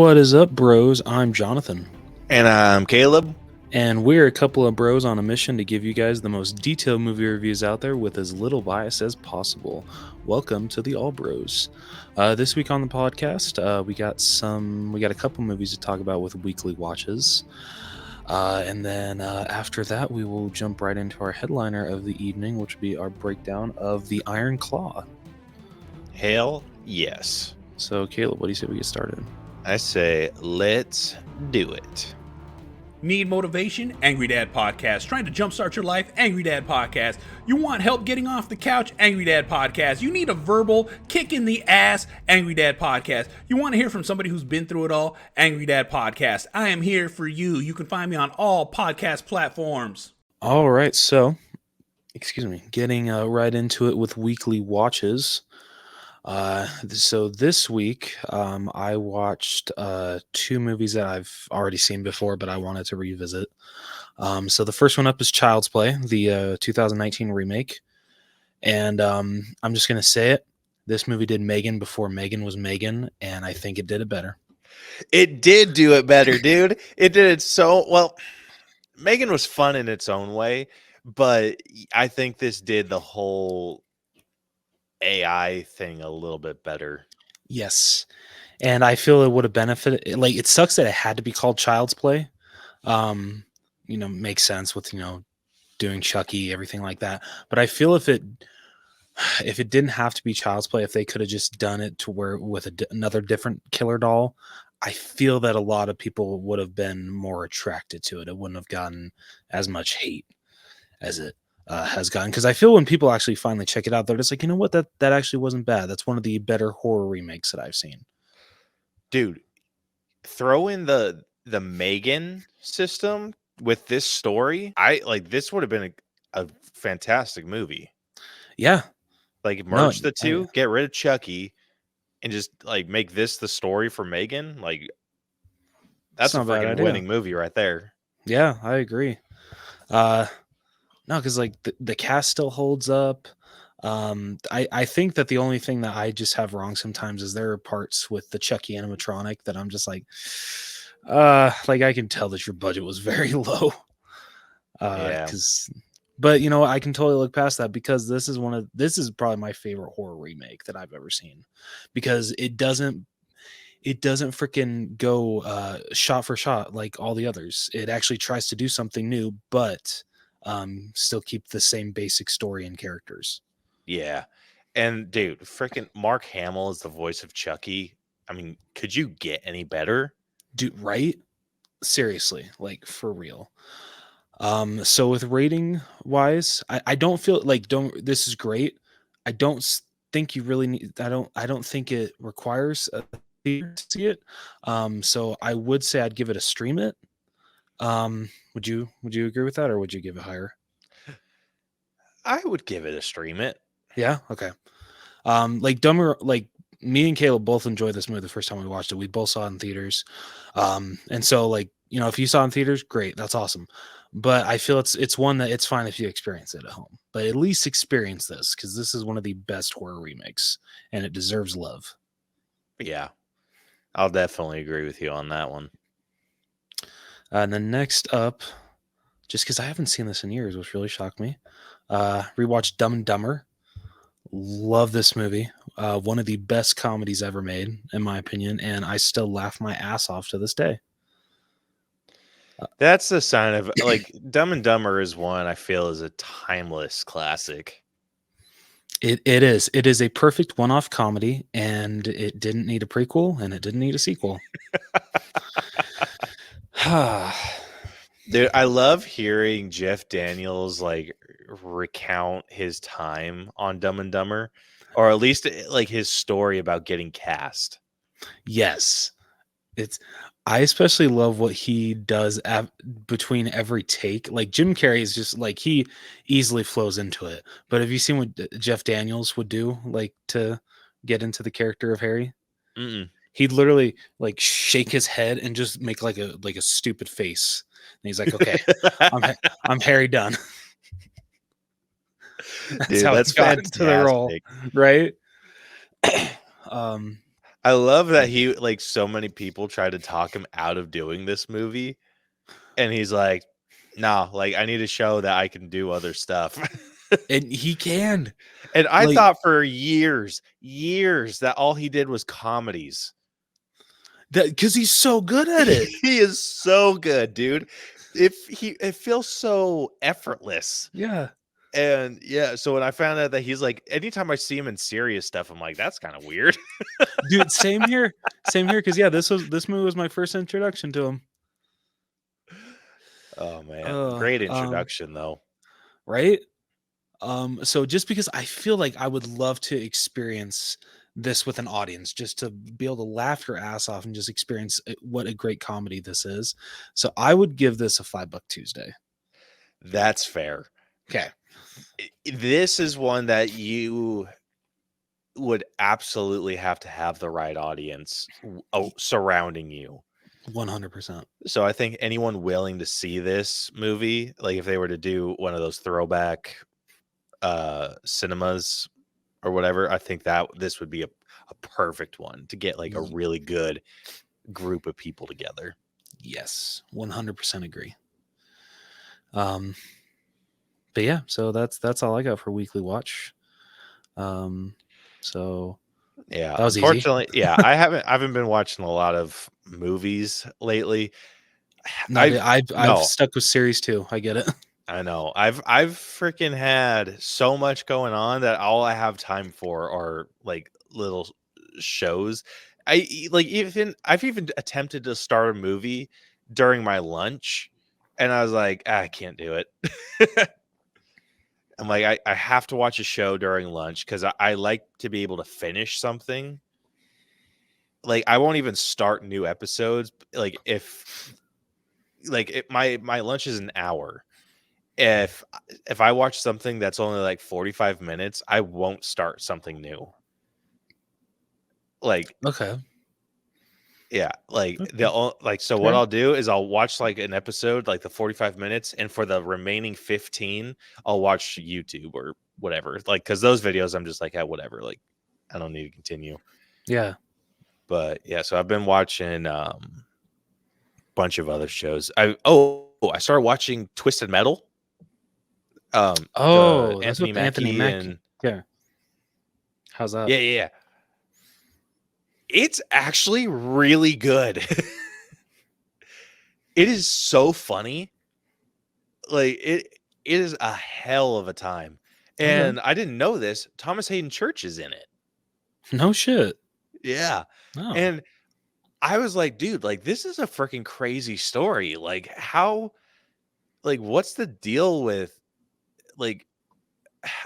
What is up, bros? I'm Jonathan. And I'm Caleb. And we're a couple of bros on a mission to give you guys the most detailed movie reviews out there with as little bias as possible. Welcome to the All Bros. This week on the podcast, we got a couple movies to talk about with weekly watches. And then after that, we will jump right into our headliner of the evening, which will be our breakdown of The Iron Claw. Hell yes. So, Caleb, what do you say we get started? I say, let's do it. Need motivation? Angry Dad Podcast. Trying to jumpstart your life? Angry Dad Podcast. You want help getting off the couch? Angry Dad Podcast. You need a verbal kick in the ass? Angry Dad Podcast. You want to hear from somebody who's been through it all? Angry Dad Podcast. I am here for you. You can find me on all podcast platforms. All right, so, getting right into it with weekly watches. So this week, I watched two movies that I've already seen before, but I wanted to revisit. So the first one up is Child's Play, the 2019 remake. And I'm just going to say it. This movie did Megan before Megan was Megan, and I think it did it better. It did do it better, dude. It did it so well. Megan was fun in its own way, but I think this did the whole AI thing a little bit better. Yes. And I feel it would have benefited. Like, it sucks that it had to be called Child's Play. Makes sense with, doing Chucky, everything like that. But I feel if it didn't have to be Child's Play, if they could have just done it to where with another different killer doll, I feel that a lot of people would have been more attracted to it. It wouldn't have gotten as much hate as it has gotten, because I feel when people actually finally check it out, they're just like, you know what, that actually wasn't bad. That's one of the better horror remakes that I've seen. Dude, throw in the Megan system with this story. This would have been a fantastic movie. Yeah. Like, merge the two, get rid of Chucky, and just like make this the story for Megan. Like, that's a freaking winning movie right there. Yeah, I agree. No, because like the cast still holds up. I think that the only thing that I just have wrong sometimes is there are parts with the Chucky animatronic that I'm just like I can tell that your budget was very low. But I can totally look past that, because this is probably my favorite horror remake that I've ever seen, because it doesn't freaking go shot for shot like all the others. It actually tries to do something new, but still keep the same basic story and characters. Yeah. And dude, freaking Mark Hamill is the voice of Chucky. I mean, could you get any better? Dude, right? Seriously, like, for real. So with rating wise, I don't feel like this is great. I don't think you really need, I don't think it requires a theater to see it. So I would say I'd give it a stream it. Would you agree with that, or would you give it higher? I would give it a stream it. Yeah. Okay. Me and Caleb both enjoyed this movie the first time we watched it. We both saw it in theaters. And so if you saw it in theaters, great. That's awesome. But I feel it's one that it's fine if you experience it at home, but at least experience this, because this is one of the best horror remakes and it deserves love. Yeah. I'll definitely agree with you on that one. And then next up, just because I haven't seen this in years, which really shocked me, rewatched Dumb and Dumber. Love this movie. One of the best comedies ever made, in my opinion, and I still laugh my ass off to this day. That's the sign of, like, Dumb and Dumber is one I feel is a timeless classic. It is. It is a perfect one-off comedy, and it didn't need a prequel, and it didn't need a sequel. Dude, I love hearing Jeff Daniels recount his time on Dumb and Dumber, or at least like his story about getting cast. Yes. I especially love what he does between every take. Like, Jim Carrey is just like, he easily flows into it. But have you seen what Jeff Daniels would do, like, to get into the character of Harry? Mm-mm. He'd literally like shake his head and just make like a stupid face. And he's like, okay, I'm Harry Dunn. That's how he got into the role, right? I love that he like so many people try to talk him out of doing this movie, and he's like, "No, like I need to show that I can do other stuff." And he can. And I Like, thought for years that all he did was comedies. that because he's so good at it. He is so good, dude. It feels so effortless. Yeah. And yeah, so when I found out that he's like, anytime I see him in serious stuff, I'm like, that's kind of weird. Dude, same here. Same here. Because yeah, this movie was my first introduction to him. Oh man, great introduction though. Right? So just because I feel like I would love to experience this with an audience, just to be able to laugh your ass off and just experience what a great comedy this is. So I would give this a $5 Tuesday. That's fair. Okay. This is one that you would absolutely have to have the right audience surrounding you. 100%. So I think anyone willing to see this movie, like if they were to do one of those throwback cinemas or whatever, I think that this would be a perfect one to get like a really good group of people together. Yes, 100% agree. But yeah, so that's all I got for weekly watch. So yeah, that was unfortunately, easy. yeah, I haven't been watching a lot of movies lately. I've stuck with series too. I get it. I know. I've freaking had so much going on that all I have time for are like little shows. I've even attempted to start a movie during my lunch, and I was like, I can't do it. I'm like, I have to watch a show during lunch because I like to be able to finish something. Like I won't even start new episodes. Like if my lunch is an hour. If I watch something that's only like 45 minutes, I won't start something new. Like, Okay. yeah, like Okay. so what I'll do is I'll watch like an episode, like the 45 minutes, and for the remaining 15, I'll watch YouTube or whatever. Like, because those videos, I'm just like, yeah, whatever. Like, I don't need to continue. Yeah. But yeah, so I've been watching bunch of other shows. I started watching Twisted Metal. That's Anthony with Anthony Mackie. and Yeah. How's that? yeah. It's actually really good. It is so funny. Like it is a hell of a time. And I didn't know this. Thomas Hayden Church is in it. No shit. Yeah. Oh. And I was like, dude, like this is a freaking crazy story. Like how, like what's the deal with, like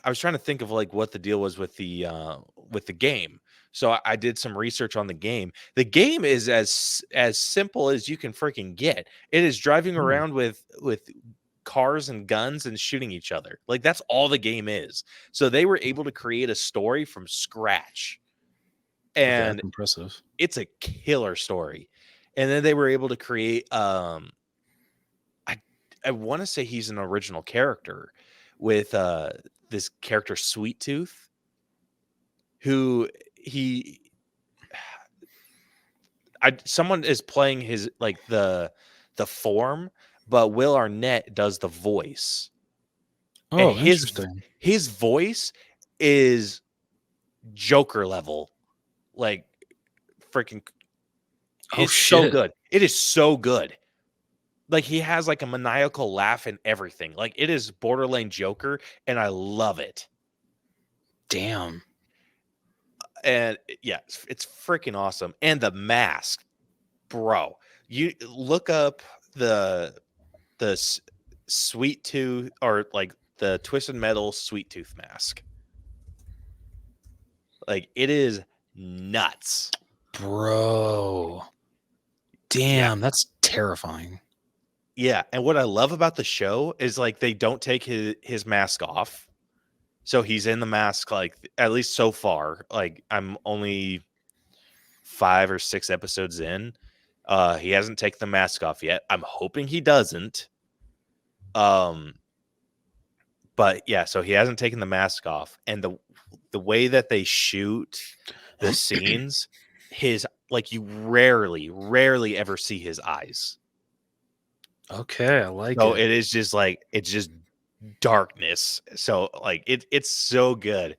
I was trying to think of like what the deal was with the game. So I did some research on the game. The game is as simple as you can freaking get. It is driving around with cars and guns and shooting each other. Like that's all the game is. So they were able to create a story from scratch. And that's impressive. It's a killer story. And then they were able to create I want to say he's an original character with this character Sweet Tooth, who someone is playing his like the form, but Will Arnett does the voice. Oh, and interesting. His voice is Joker level, like freaking. It's so good. It is so good. Like he has like a maniacal laugh and everything. Like it is borderline Joker, and I love it. Damn. And yeah, it's freaking awesome. And the mask, bro. You look up the Sweet Tooth or like the Twisted Metal Sweet Tooth mask. Like it is nuts, bro. Damn, that's terrifying. Yeah, and what I love about the show is like they don't take his mask off. So he's in the mask, like at least so far. Like I'm only 5 or 6 episodes in. He hasn't taken the mask off yet. I'm hoping he doesn't. But yeah, so he hasn't taken the mask off, and the way that they shoot the scenes his, like, you rarely ever see his eyes. Okay, I like So it. it is just like, it's just darkness. So like it's so good.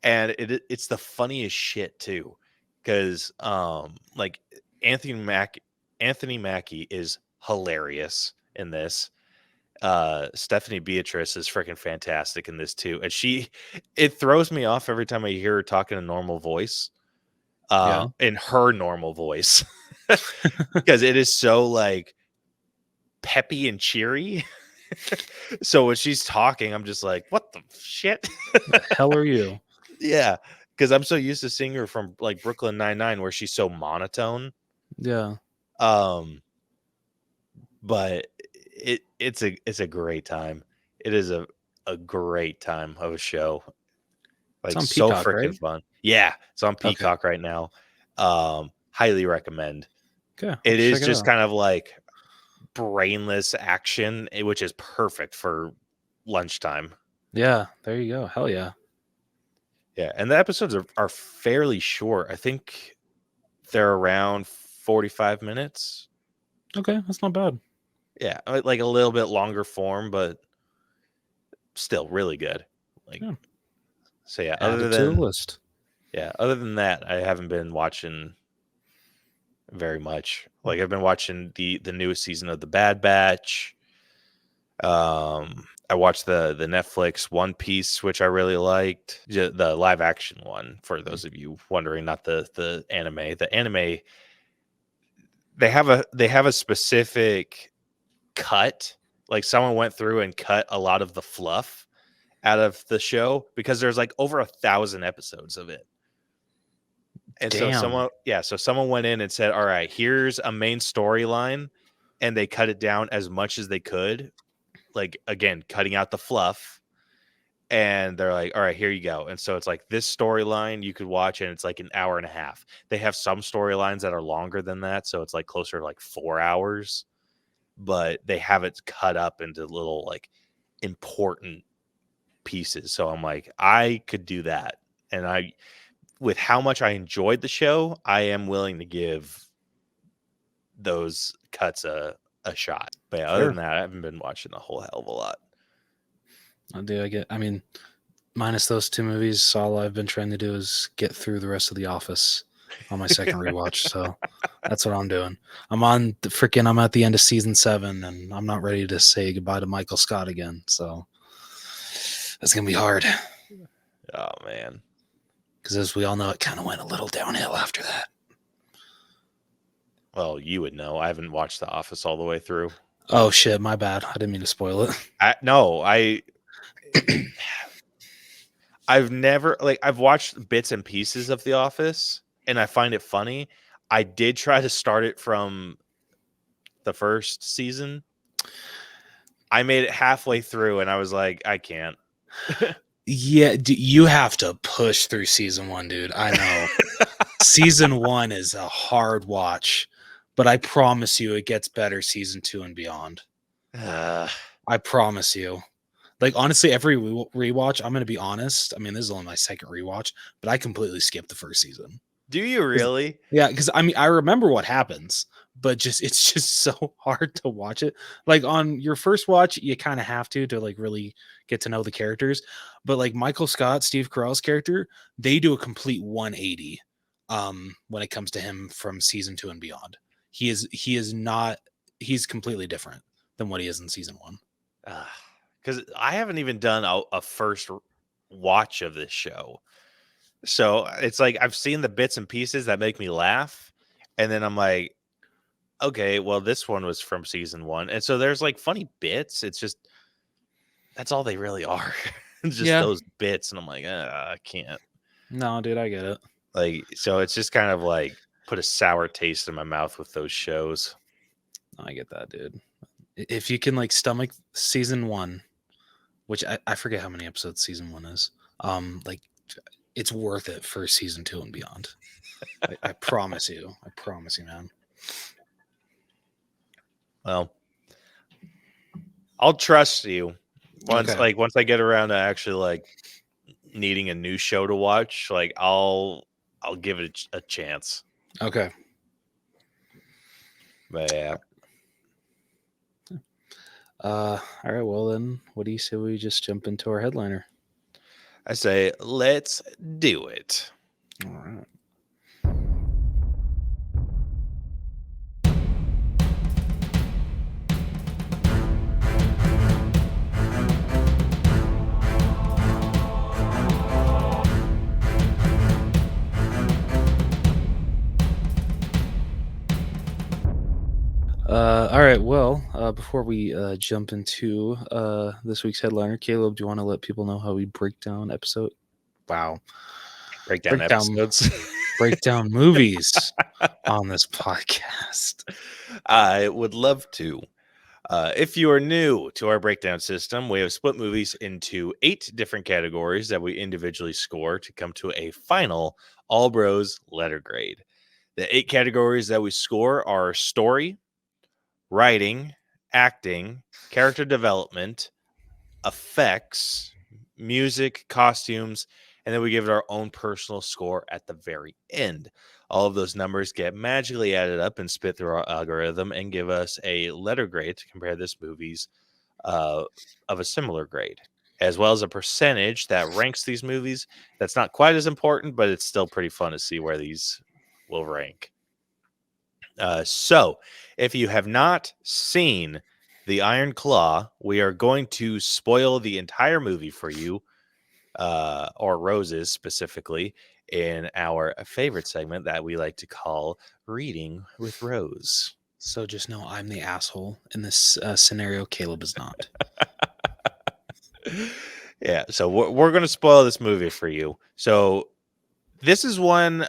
And it's the funniest shit too. Because like Anthony Mackie is hilarious in this. Stephanie Beatrice is freaking fantastic in this too. And it throws me off every time I hear her talking a normal voice. Yeah. In her normal voice. Because it is so like peppy and cheery. So when she's talking, I'm just like, what the shit? The hell are you? Yeah, because I'm so used to seeing her from like Brooklyn Nine-Nine, where she's so monotone. Yeah. But it's a great time. It is a great time of a show. It's Like, on so Peacock, freaking right? fun. Yeah, it's on Okay. Peacock right now. Highly recommend. Okay. It is check it just out. kind of like brainless action, which is perfect for lunchtime. Yeah, there you go. Hell yeah. Yeah, and the episodes are fairly short. I think they're around 45 minutes. Okay, that's not bad. Yeah, like a little bit longer form, but still really good. Like, Yeah. so yeah, Add it to the list. other than that, I haven't been watching very much. Like, I've been watching the newest season of The Bad Batch. I watched the Netflix One Piece, which I really liked. The live action one, for those of you wondering, not the anime. The anime, they have a specific cut. Like, someone went through and cut a lot of the fluff out of the show, because there's like over 1,000 episodes of it. And so Damn. someone went in and said, all right, here's a main storyline, and they cut it down as much as they could. Like, again, cutting out the fluff. And they're like, all right, here you go. And so it's like, this storyline you could watch, and it's like an hour and a half. They have some storylines that are longer than that, so it's like closer to like 4 hours, but they have it cut up into little like important pieces. So I'm like, I could do that. And with how much I enjoyed the show, I am willing to give those cuts a shot. But yeah, other Fair. than that, I haven't been watching a whole hell of a lot. I mean, minus those two movies, all I've been trying to do is get through the rest of The Office on my second rewatch. So that's what I'm doing. I'm at the end of season 7, and I'm not ready to say goodbye to Michael Scott again. So that's going to be hard. Oh, man. Because as we all know, it kind of went a little downhill after that. Well, you would know. I haven't watched The Office all the way through. Oh, shit. My bad. I didn't mean to spoil it. I've never, like, I've watched bits and pieces of The Office, and I find it funny. I did try to start it from the first season. I made it halfway through, and I was like, I can't. Yeah, you have to push through season 1, dude. I know. Season 1 is a hard watch, but I promise you it gets better season 2 and beyond. I promise you. Like, honestly, every rewatch, I'm going to be honest. I mean, this is only my second rewatch, but I completely skipped the first season. Do you really? Yeah, because I mean, I remember what happens, but it's just so hard to watch it. Like, on your first watch, you kind of have to like really get to know the characters. But like Michael Scott, Steve Carell's character, they do a complete 180 when it comes to him from season 2 and beyond. He's completely different than what he is in season 1. Because I haven't even done a first watch of this show. So it's like, I've seen the bits and pieces that make me laugh. And then I'm like, okay, well, this one was from season 1. And so there's like funny bits. It's just, that's all they really are. Just those bits. And I'm like, I can't. No, dude, I get it. Like, so it's just kind of like put a sour taste in my mouth with those shows. I get that, dude. If you can like stomach season 1, which I forget how many episodes season 1 is, like, it's worth it for season 2 and beyond. I promise you. I promise you, man. Well, I'll trust you once, Okay. once I get around to actually like needing a new show to watch. Like, I'll I'll give it a chance. Okay. But yeah. All right. Well, then, what do you say we just jump into our headliner? I say, let's do it. All right. All right. Well, before we jump into this week's headliner, Caleb, do you want to let people know how we break down episode? Wow. Breakdown episodes. Break down movies on this podcast. I would love to. If you are new to our breakdown system, we have split movies into 8 different categories that we individually score to come to a final All Bros letter grade. The 8 categories that we score are story, writing, acting, character development, effects, music, costumes, and then we give it our own personal score at the very end. All of those numbers get magically added up and spit through our algorithm and give us a letter grade to compare this movie's of a similar grade, as well as a percentage that ranks these movies. That's not quite as important, but it's still pretty fun to see where these will rank. So, if you have not seen The Iron Claw, we are going to spoil the entire movie for you, or Roses specifically, in our favorite segment that we like to call Reading with Rose. So just know I'm the asshole in this scenario. Caleb is not. Yeah, so we're going to spoil this movie for you. So this is one.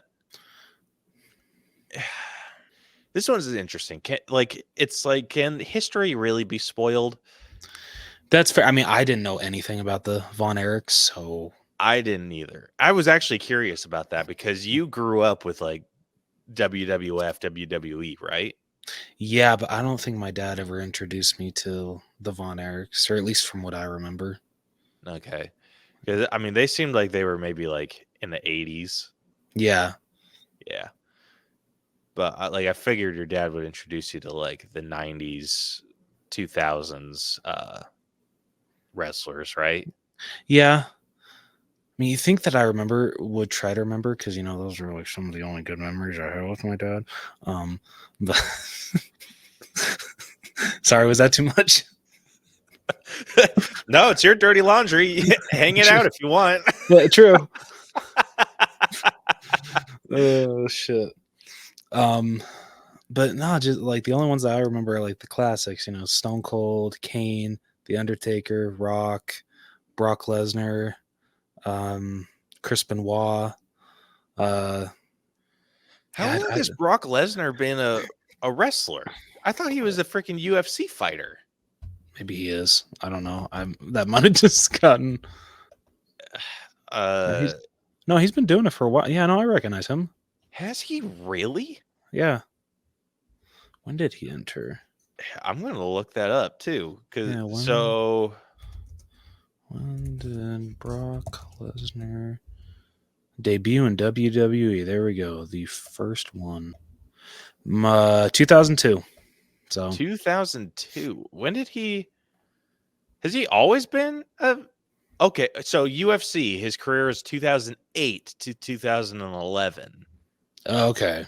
This one's interesting. Can history really be spoiled? That's fair. I mean, I didn't know anything about the Von Erichs, so I didn't either. I was actually curious about that because you grew up with like WWF, WWE, right? yeah, but I don't think my dad ever introduced me to the Von Erichs, or at least from what I remember. Okay. Because I mean, they seemed like they were maybe like in the 80s. Yeah. Yeah. But I figured your dad would introduce you to like the 90s, 2000s wrestlers, right? Yeah. I mean, you think that I would try to remember, because, those are like some of the only good memories I have with my dad. But sorry, was that too much? No, it's your dirty laundry. Hang it out if you want. Yeah, true. Oh, shit. But no, just like the only ones that I remember are like the classics, Stone Cold, Kane, The Undertaker, Rock, Brock Lesnar, Chris Benoit. How long has Brock Lesnar been a wrestler? I thought he was a freaking UFC fighter. Maybe he is. I don't know. That might have just gotten. No, he's been doing it for a while. Yeah, no, I recognize him. Has he really? Yeah. When did he enter? I'm gonna look that up too. When did Brock Lesnar debut in WWE? There we go. The first one. 2002. So 2002. When did he? Has he always been okay? So UFC, his career is 2008 to 2011. Okay.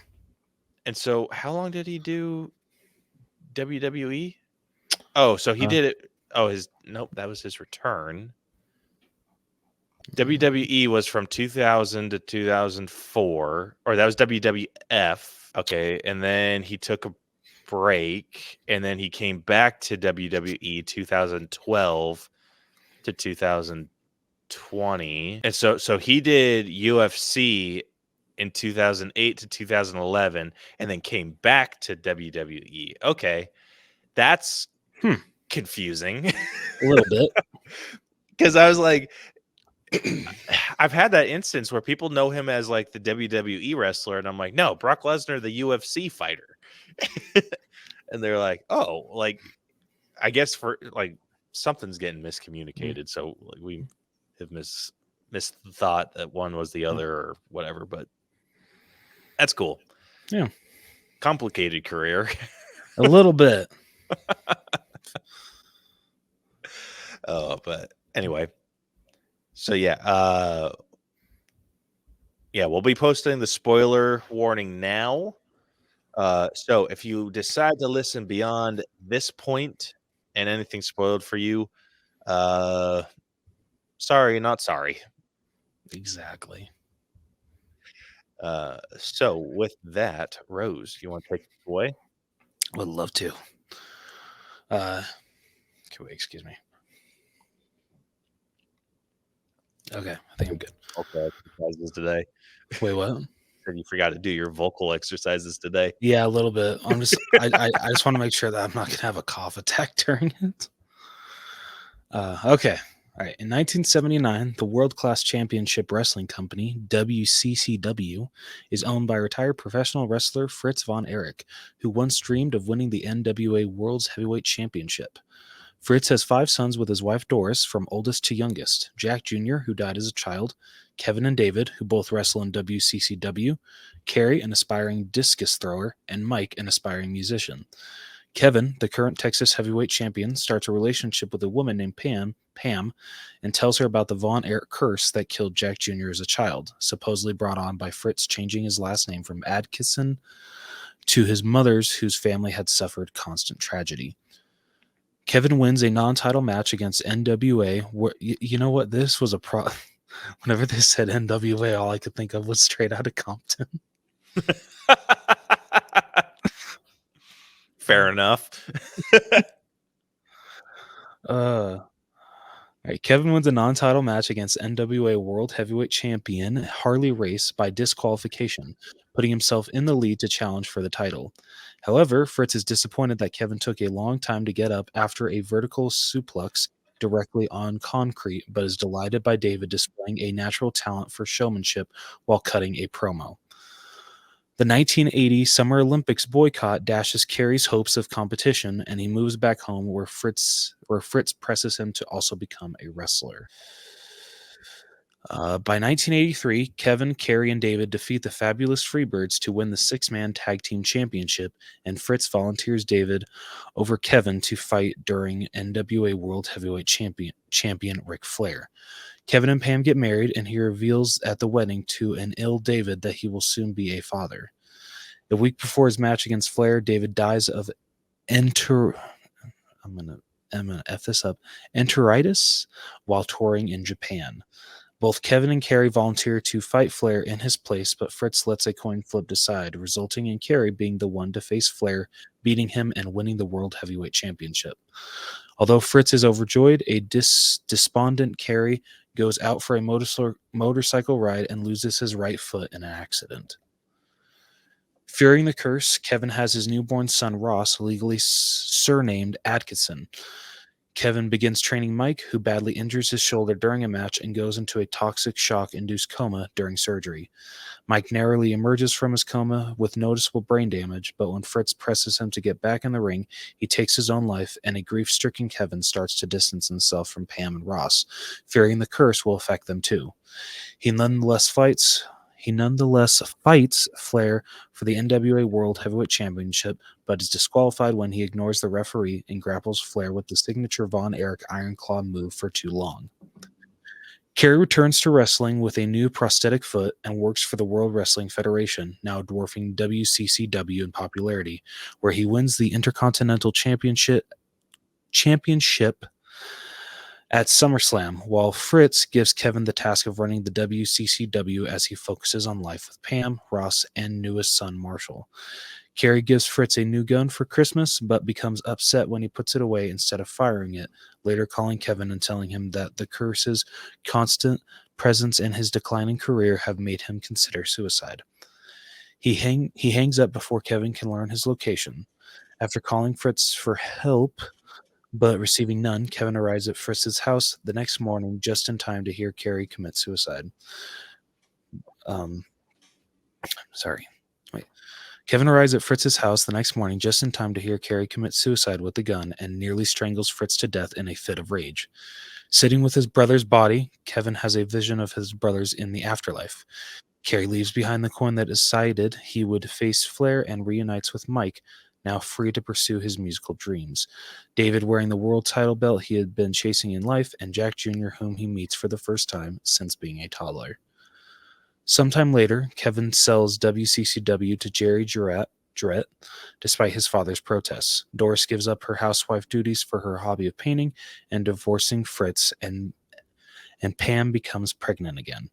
And so, how long did he do WWE? Oh, so he did it. Oh, that was his return. WWE was from 2000 to 2004, or that was WWF. Okay, and then he took a break, and then he came back to WWE 2012 to 2020, and so he did UFC in 2008 to 2011, and then came back to WWE. Okay, that's confusing. A little bit. Because I was like, I've had that instance where people know him as like the WWE wrestler, and I'm like, no, Brock Lesnar, the UFC fighter. And they're like, oh, like, I guess for like something's getting miscommunicated. So like, we have misthought that one was the other or whatever. But That's cool. Yeah. Complicated career. A little bit. But anyway. So yeah, we'll be posting the spoiler warning now. So if you decide to listen beyond this point and anything spoiled for you, sorry, not sorry. Exactly. So with that, Rose, you want to take it away? Would love to. Okay, wait, excuse me. Okay, I think I'm good. Okay, exercises today. Wait, what? Said you forgot to do your vocal exercises today. Yeah, a little bit. I just want to make sure that I'm not gonna have a cough attack during it. Okay. All right. In 1979, the World Class Championship Wrestling Company, WCCW, is owned by retired professional wrestler Fritz von Erich, who once dreamed of winning the NWA World's Heavyweight Championship. Fritz has 5 sons with his wife Doris, from oldest to youngest: Jack Jr., who died as a child; Kevin and David, who both wrestle in WCCW; Carrie, an aspiring discus thrower; and Mike, an aspiring musician. Kevin, the current Texas heavyweight champion, starts a relationship with a woman named Pam, and tells her about the Von Erich curse that killed Jack Jr. as a child, supposedly brought on by Fritz changing his last name from Adkisson to his mother's, whose family had suffered constant tragedy. Kevin wins a non-title match against NWA. Where, you know what? This was a Whenever they said NWA, all I could think of was Straight Outta Compton. Fair enough. Right, Kevin wins a non-title match against NWA World Heavyweight Champion Harley Race by disqualification, putting himself in the lead to challenge for the title. However, Fritz is disappointed that Kevin took a long time to get up after a vertical suplex directly on concrete, but is delighted by David displaying a natural talent for showmanship while cutting a promo. The 1980 Summer Olympics boycott dashes Carey's hopes of competition, and he moves back home where Fritz presses him to also become a wrestler. By 1983, Kevin, Carey, and David defeat the Fabulous Freebirds to win the 6-man tag team championship, and Fritz volunteers David over Kevin to fight during NWA World Heavyweight Champion Ric Flair. Kevin and Pam get married, and he reveals at the wedding to an ill David that he will soon be a father. A week before his match against Flair, David dies of enteritis while touring in Japan. Both Kevin and Carey volunteer to fight Flair in his place, but Fritz lets a coin flip decide, resulting in Carey being the one to face Flair, beating him and winning the World Heavyweight Championship. Although Fritz is overjoyed, a despondent Carey goes out for a motorcycle ride and loses his right foot in an accident. Fearing the curse, Kevin has his newborn son Ross, legally surnamed Atkinson. Kevin begins training Mike, who badly injures his shoulder during a match and goes into a toxic shock-induced coma during surgery. Mike narrowly emerges from his coma with noticeable brain damage, but when Fritz presses him to get back in the ring, he takes his own life, and a grief-stricken Kevin starts to distance himself from Pam and Ross, fearing the curse will affect them too. He nonetheless fights Flair for the NWA World Heavyweight Championship, but is disqualified when he ignores the referee and grapples Flair with the signature Von Erich Iron Claw move for too long. Carey returns to wrestling with a new prosthetic foot and works for the World Wrestling Federation, now dwarfing WCCW in popularity, where he wins the Intercontinental Championship at SummerSlam, while Fritz gives Kevin the task of running the WCCW as he focuses on life with Pam, Ross, and newest son Marshall. Carey gives Fritz a new gun for Christmas, but becomes upset when he puts it away instead of firing it, later calling Kevin and telling him that the curse's constant presence in his declining career have made him consider suicide. He hangs up before Kevin can learn his location. After calling Fritz for help, but receiving none, Kevin arrives at Fritz's house the next morning just in time to hear Carey commit suicide. Kevin arrives at Fritz's house the next morning just in time to hear Carey commit suicide with a gun and nearly strangles Fritz to death in a fit of rage. Sitting with his brother's body, Kevin has a vision of his brothers in the afterlife. Carrie leaves behind the coin that decided he would face Flair and reunites with Mike, now free to pursue his musical dreams. David wearing the world title belt he had been chasing in life, and Jack Jr., whom he meets for the first time since being a toddler. Sometime later, Kevin sells WCCW to Jerry Jarrett, despite his father's protests. Doris gives up her housewife duties for her hobby of painting and divorcing Fritz, and Pam becomes pregnant again.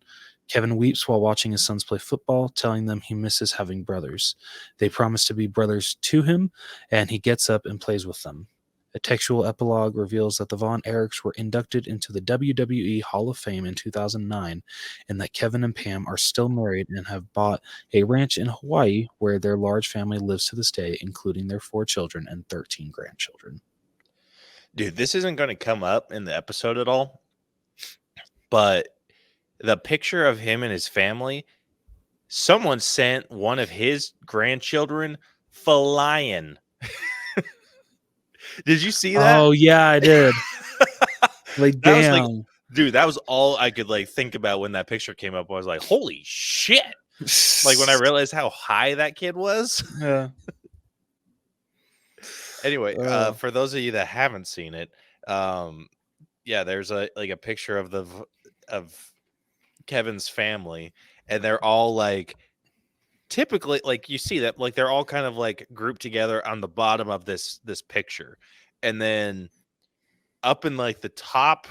Kevin weeps while watching his sons play football, telling them he misses having brothers. They promise to be brothers to him, and he gets up and plays with them. A textual epilogue reveals that the Von Erichs were inducted into the WWE Hall of Fame in 2009, and that Kevin and Pam are still married and have bought a ranch in Hawaii where their large family lives to this day, including their 4 children and 13 grandchildren. Dude, this isn't going to come up in the episode at all, but the picture of him and his family, someone sent one of his grandchildren flying. Did you see that? Oh, yeah, I did. Like, That was damn. like, dude, that was all I could like think about when that picture came up. I was like, holy shit. Like when I realized how high that kid was. Yeah. Anyway, for those of you that haven't seen it, yeah, there's a picture of Kevin's family, and they're all like, typically, like you see that, like they're all kind of like grouped together on the bottom of this picture, and then up in like the top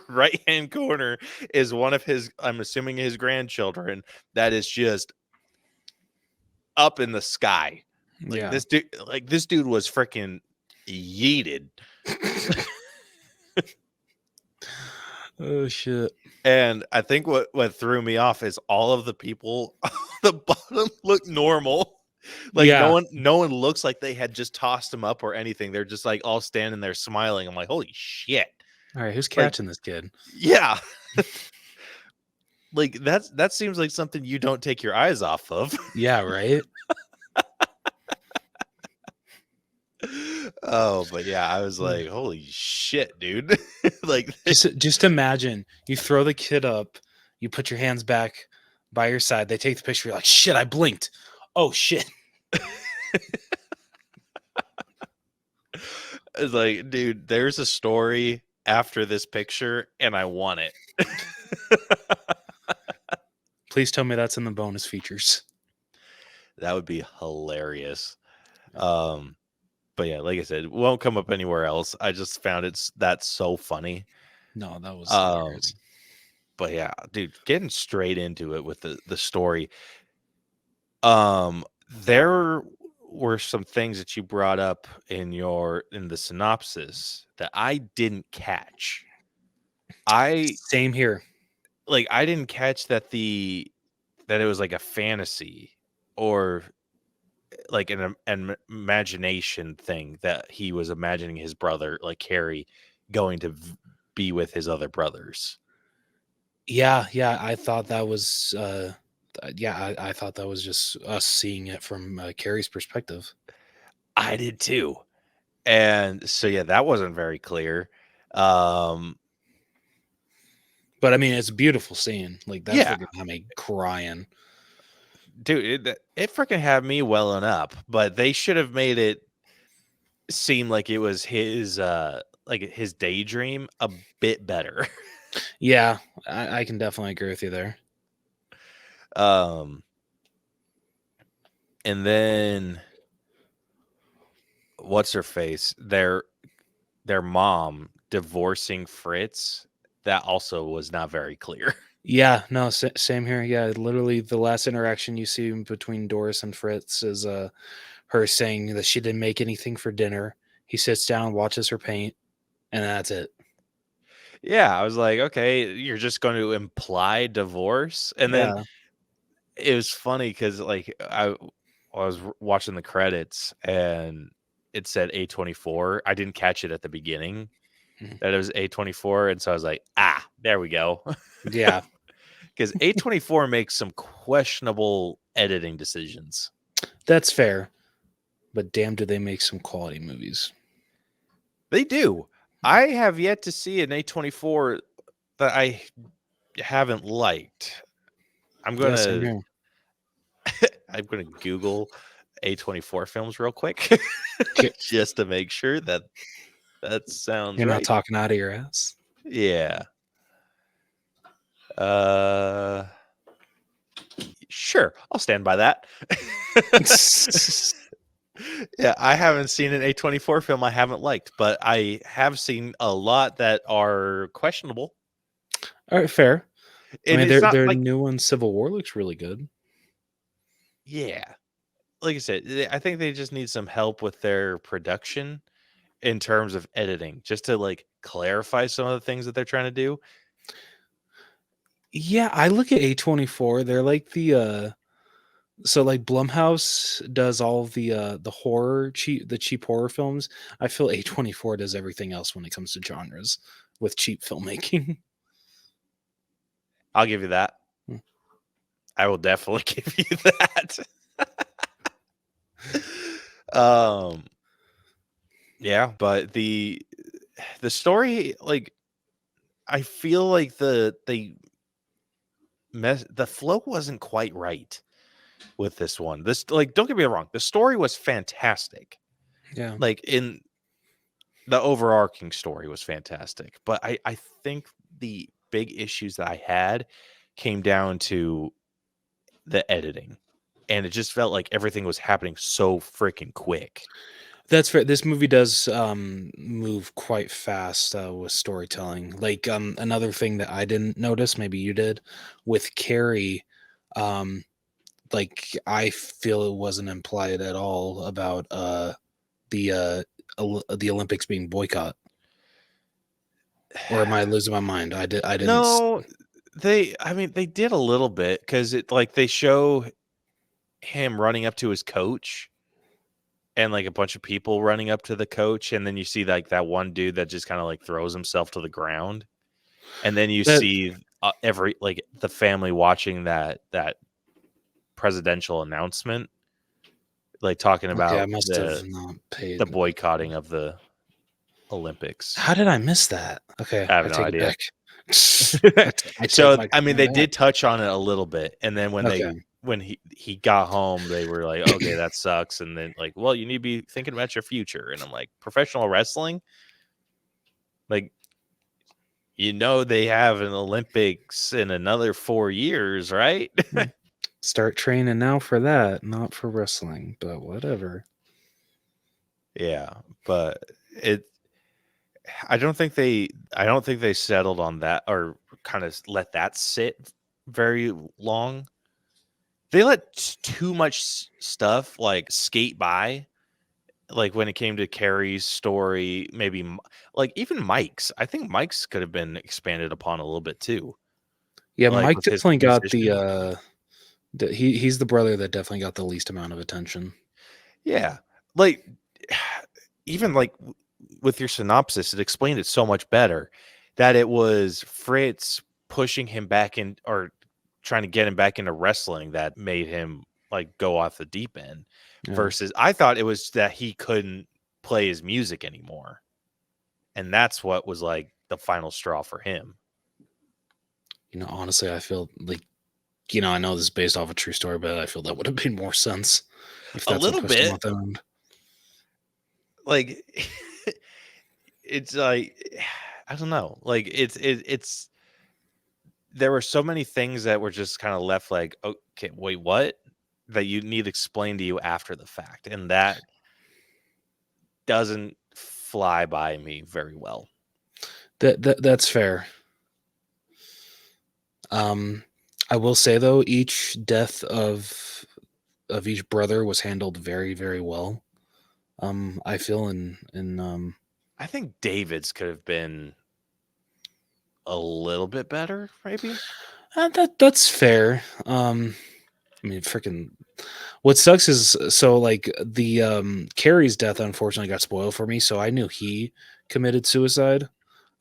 right hand corner is one of his, I'm assuming his grandchildren, that is just up in the sky. Like Yeah. this dude was freaking yeeted. Oh, shit. And I think what threw me off is all of the people on the bottom look normal. Like Yeah. no one looks like they had just tossed him up or anything. They're just like all standing there smiling. I'm like, holy shit. All right, who's catching this kid? Yeah. Like that seems like something you don't take your eyes off of. Yeah, right? Oh, but yeah, I was like, holy shit, dude. Like Just imagine you throw the kid up, you put your hands back by your side, they take the picture, you're like, shit, I blinked. Oh, shit. it's like, dude, there's a story after this picture and I want it. Please tell me that's in the bonus features. That would be hilarious. But yeah, like I said, it won't come up anywhere else. I just found that's so funny. No, that was hilarious. But yeah, dude, getting straight into it with the story. There were some things that you brought up in the synopsis that I didn't catch. Same here. Like I didn't catch that it was like a fantasy or like an imagination thing that he was imagining his brother, like Carrie, going to be with his other brothers. Yeah, I thought that was I thought that was just us seeing it from Carrie's perspective. I did too. And so yeah, that wasn't very clear. But I mean, it's a beautiful scene. Like that Yeah. freaking had me crying. Dude, it freaking had me welling up, but they should have made it seem like it was his daydream a bit better. Yeah, I can definitely agree with you there. And then what's her face? Their mom divorcing Fritz. That also was not very clear. Yeah, no, same here. Yeah, literally the last interaction you see between Doris and Fritz is her saying that she didn't make anything for dinner. He sits down, watches her paint, and that's it. Yeah, I was like, okay, you're just going to imply divorce, and then it was funny because like I was watching the credits and it said A24. I didn't catch it at the beginning that it was A24, and so I was like, there we go. Yeah. Because A24 makes some questionable editing decisions. That's fair. But damn, do they make some quality movies. They do. I have yet to see an A24 that I haven't liked. I'm Yeah, same gonna here. I'm gonna Google A24 films real quick Okay. just to make sure that sounds You're not right. talking out of your ass. Yeah. Uh, sure. I'll stand by that. Yeah, I haven't seen an A24 film I haven't liked, but I have seen a lot that are questionable. All right, fair. I And mean, it's not their like, new one, Civil War, looks really good. yeah, like I said, I think they just need some help with their production in terms of editing, just to like clarify some of the things that they're trying to do. Yeah, I look at A24. They're like the so like Blumhouse does all of the horror the cheap horror films. I feel A24 does everything else when it comes to genres with cheap filmmaking. I'll give you that. Hmm. I will definitely give you that. um yeah, but the story, like, I feel like the flow wasn't quite right with this one. This, like, don't get me wrong, the story was fantastic. Yeah. Like, in the overarching story was fantastic, but I think the big issues that I had came down to the editing, and it just felt like everything was happening so freaking quick. That's fair. This movie does move quite fast with storytelling. Like another thing that I didn't notice, maybe you did, with Carrie, um, like I feel it wasn't implied at all about the Olympics being boycott. Or am I losing my mind? I didn't. No, I mean, they did a little bit, because it, like, they show him running up to his coach and like a bunch of people running up to the coach, and then you see like that one dude that just kind of like throws himself to the ground, and then you That, see every, like, the family watching that presidential announcement, like talking okay, I about must have not paid. the boycotting of the Olympics. How did I miss that? Okay, I have I no take it idea. back. I take So my I mean, they comment back. did touch on it a little bit, and then Okay. when he got home, they were like, okay, that sucks. And then, like, well, you need to be thinking about your future. And I'm like, professional wrestling, like, they have an Olympics in another 4 years, right? Start training now for that, not for wrestling, but whatever. Yeah, but I don't think they settled on that, or kind of let that sit very long. They let too much stuff like skate by. Like, when it came to Carrie's story, maybe like even Mike's. I think Mike's could have been expanded upon a little bit too. Yeah, Like, Mike with his definitely got musician. he's the brother that definitely got the least amount of attention. Yeah. Like, even like with your synopsis, it explained it so much better, that it was Fritz pushing him back in, or trying to get him back into wrestling, that made him like go off the deep end, Yeah. versus I thought it was that he couldn't play his music anymore. And that's what was like the final straw for him. Honestly, I feel like, I know this is based off a true story, but I feel that would have made more sense if A that's what little pushed him bit. off that end. Like, it's like, I don't know. Like, it's there were so many things that were just kind of left like, okay, wait, what? That you need explained to you after the fact. And that doesn't fly by me very well. That's fair. I will say though, each death of each brother was handled very, very well. I feel in I think David's could have been a little bit better, maybe. that's fair. I mean, freaking. What sucks is, so like the Carrie's death unfortunately got spoiled for me, so I knew he committed suicide,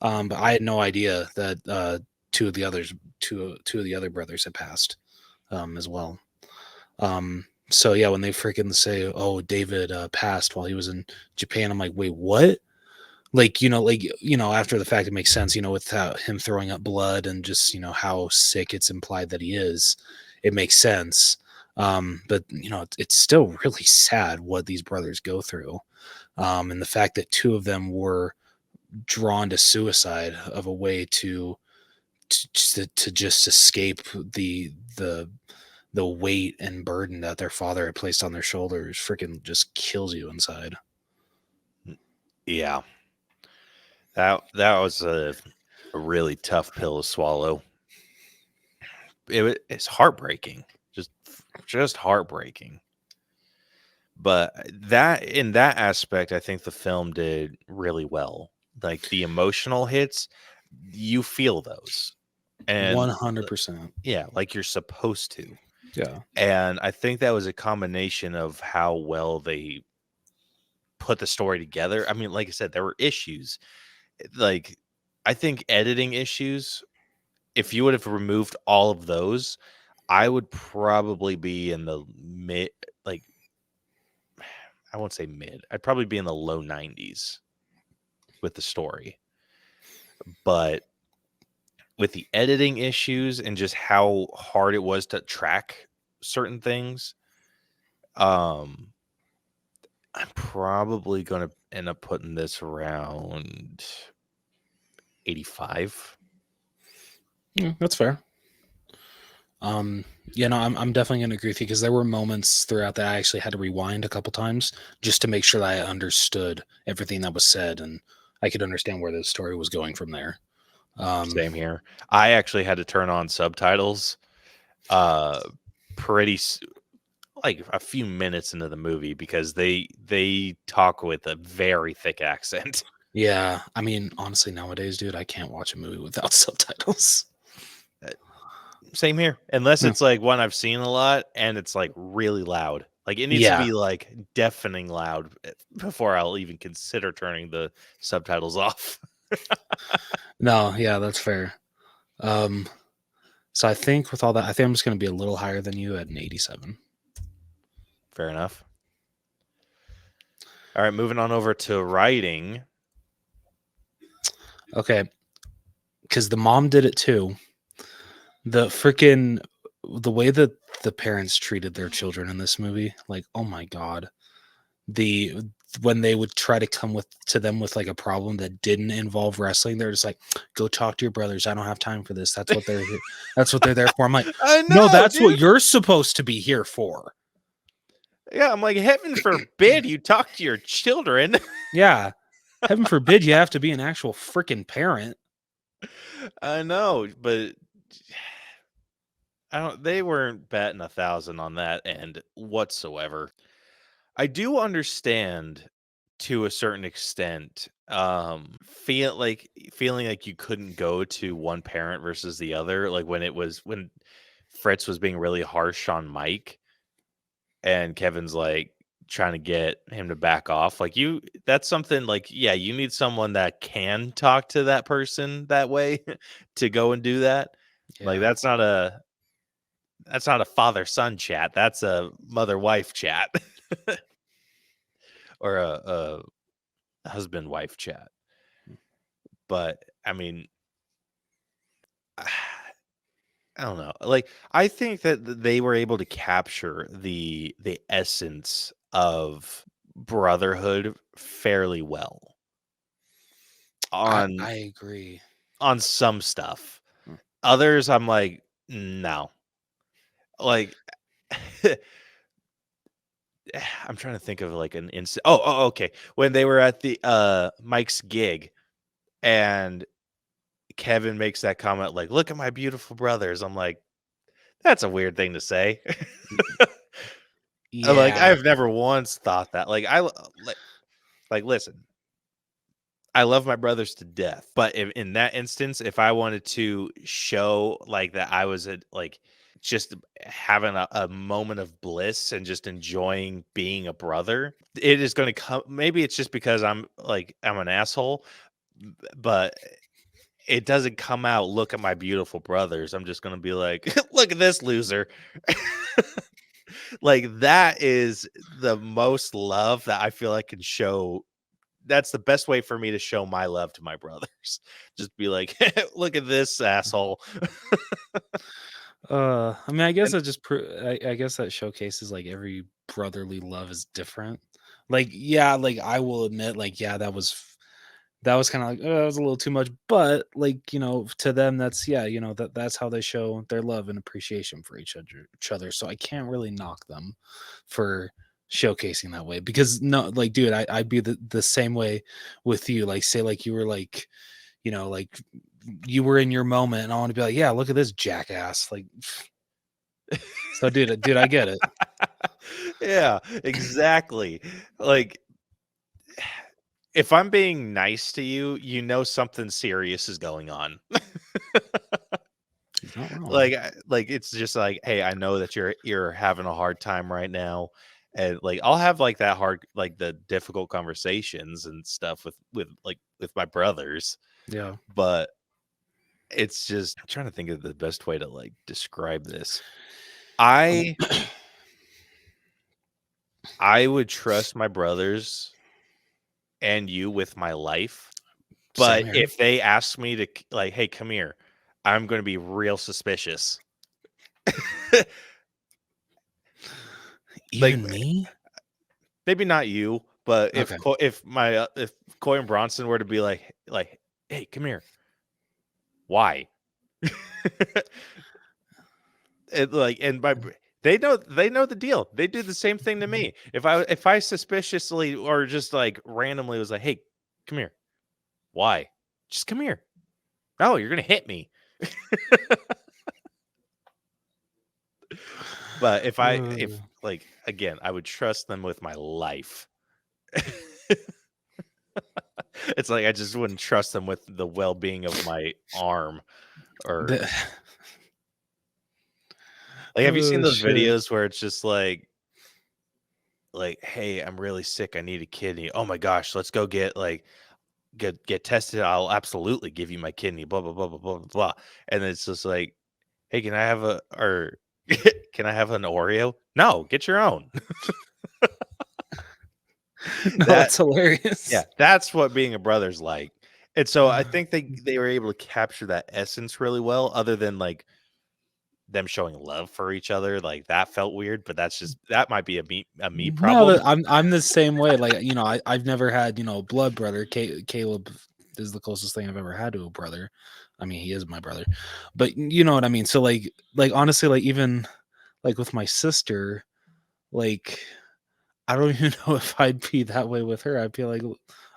but I had no idea that two of the other brothers had passed as well. So yeah, when they freaking say, "Oh, David passed while he was in Japan," I'm like, "Wait, what?" Like, after the fact, it makes sense, with him throwing up blood and just how sick it's implied that he is. it makes sense. But it's still really sad what these brothers go through. And the fact that two of them were drawn to suicide of a way to just escape the weight and burden that their father had placed on their shoulders freaking just kills you inside. Yeah. That was a really tough pill to swallow. It's heartbreaking. Just heartbreaking. But in that aspect, I think the film did really well. Like the emotional hits, you feel those. And 100%. yeah, like you're supposed to. Yeah. And I think that was a combination of how well they put the story together. I mean, like I said, there were issues. Like, I think editing issues, if you would have removed all of those, I would probably be in the mid, like, I won't say mid. I'd probably be in the low 90s with the story. But with the editing issues and just how hard it was to track certain things, I'm probably going to end up putting this around 85. Yeah, that's fair. I'm definitely going to agree with you because there were moments throughout that I actually had to rewind a couple times just to make sure that I understood everything that was said and I could understand where the story was going from there. Same here. I actually had to turn on subtitles like a few minutes into the movie because they talk with a very thick accent. Yeah, I mean, honestly, nowadays, dude, I can't watch a movie without subtitles. Same here, unless it's like one I've seen a lot and it's like really loud. Like it needs to Yeah. be like deafening loud before I'll even consider turning the subtitles off. No, yeah, that's fair. So I think with all that, I think I'm just going to be a little higher than you at an 87. Fair enough. All right, moving on over to writing. Okay, because the mom did it too. The way that the parents treated their children in this movie, like, oh my god, when they would try to come to them with like a problem that didn't involve wrestling, they're just like, go talk to your brothers. I don't have time for this. That's what they're here. That's what they're there for. I'm like, no, that's what you're supposed to be here for. Yeah, I'm like, heaven forbid you talk to your children. Yeah, heaven forbid you have to be an actual freaking parent. I know, but they weren't batting 1,000 on that end whatsoever. I do understand to a certain extent, feeling like you couldn't go to one parent versus the other, like when Fritz was being really harsh on Mike and Kevin's like trying to get him to back off. Like that's something like, yeah, you need someone that can talk to that person that way to go and do that. Yeah. Like that's not a father-son chat. That's a mother-wife chat. Or a husband-wife chat. But I mean, I don't know. Like I think that they were able to capture the essence of brotherhood fairly well. I agree. On some stuff. Others I'm like, no. Like I'm trying to think of like an instant. Oh, okay. When they were at the Mike's gig and Kevin makes that comment like, look at my beautiful brothers. I'm like, that's a weird thing to say. Yeah. Like I've never once thought that. Like listen, I love my brothers to death, but in that instance, if I wanted to show like that I was just having a moment of bliss and just enjoying being a brother, it is going to come. Maybe it's just because I'm an asshole, but it doesn't come out, look at my beautiful brothers. I'm just going to be like, look at this loser. Like that is the most love that I feel I can show. That's the best way for me to show my love to my brothers. Just be like, look at this asshole. I mean, I guess And that just I guess that showcases like every brotherly love is different. Like, yeah, like I will admit, like, yeah, that was kind of like that was a little too much, but like to them, that's that's how they show their love and appreciation for each other. So I can't really knock them for showcasing that way because no, like, dude, I'd be the same way with you. Like, say, like you were like like you were in your moment and I want to be like, yeah, look at this jackass. Like, so dude, I get it. yeah, exactly. Like, if I'm being nice to you, you know something serious is going on. He's not wrong. Like it's just like, hey, I know that you're having a hard time right now, and like I'll have like that hard, like the difficult conversations and stuff with my brothers, Yeah. but it's just I'm trying to think of the best way to like describe this. I I would trust my brothers and you with my life. Same But here. if they ask me to like, "Hey, come here," I'm gonna be real suspicious. Like, Even me? maybe not you, but Okay. if Coy and Bronson were to be like, "Hey, come here," why? They know the deal. They do the same thing to me. If I suspiciously or just like randomly was like, "Hey, come here," why? Just come here. No, you're gonna hit me. But if Uh, like again, I would trust them with my life. It's like I just wouldn't trust them with the well-being of my arm or the, like have you seen oh those shit. videos where it's just like, "Hey, I'm really sick. I need a kidney. Oh my gosh, let's go get tested. I'll absolutely give you my kidney." Blah blah blah blah blah blah. Blah. And it's just like, "Hey, can I have a or can I have an Oreo?" No, get your own. No, That that's Yeah, hilarious. that's what being a brother's like. And so I think they were able to capture that essence really well, other than like them showing love for each other. Like that felt weird, but that might be a me No, problem. I'm the same way. Like, I've never had, a blood brother. Caleb is the closest thing I've ever had to a brother. I mean, he is my brother. But you know what I mean? So like honestly, like even like with my sister, like I don't even know if I'd be that way with her. I'd be like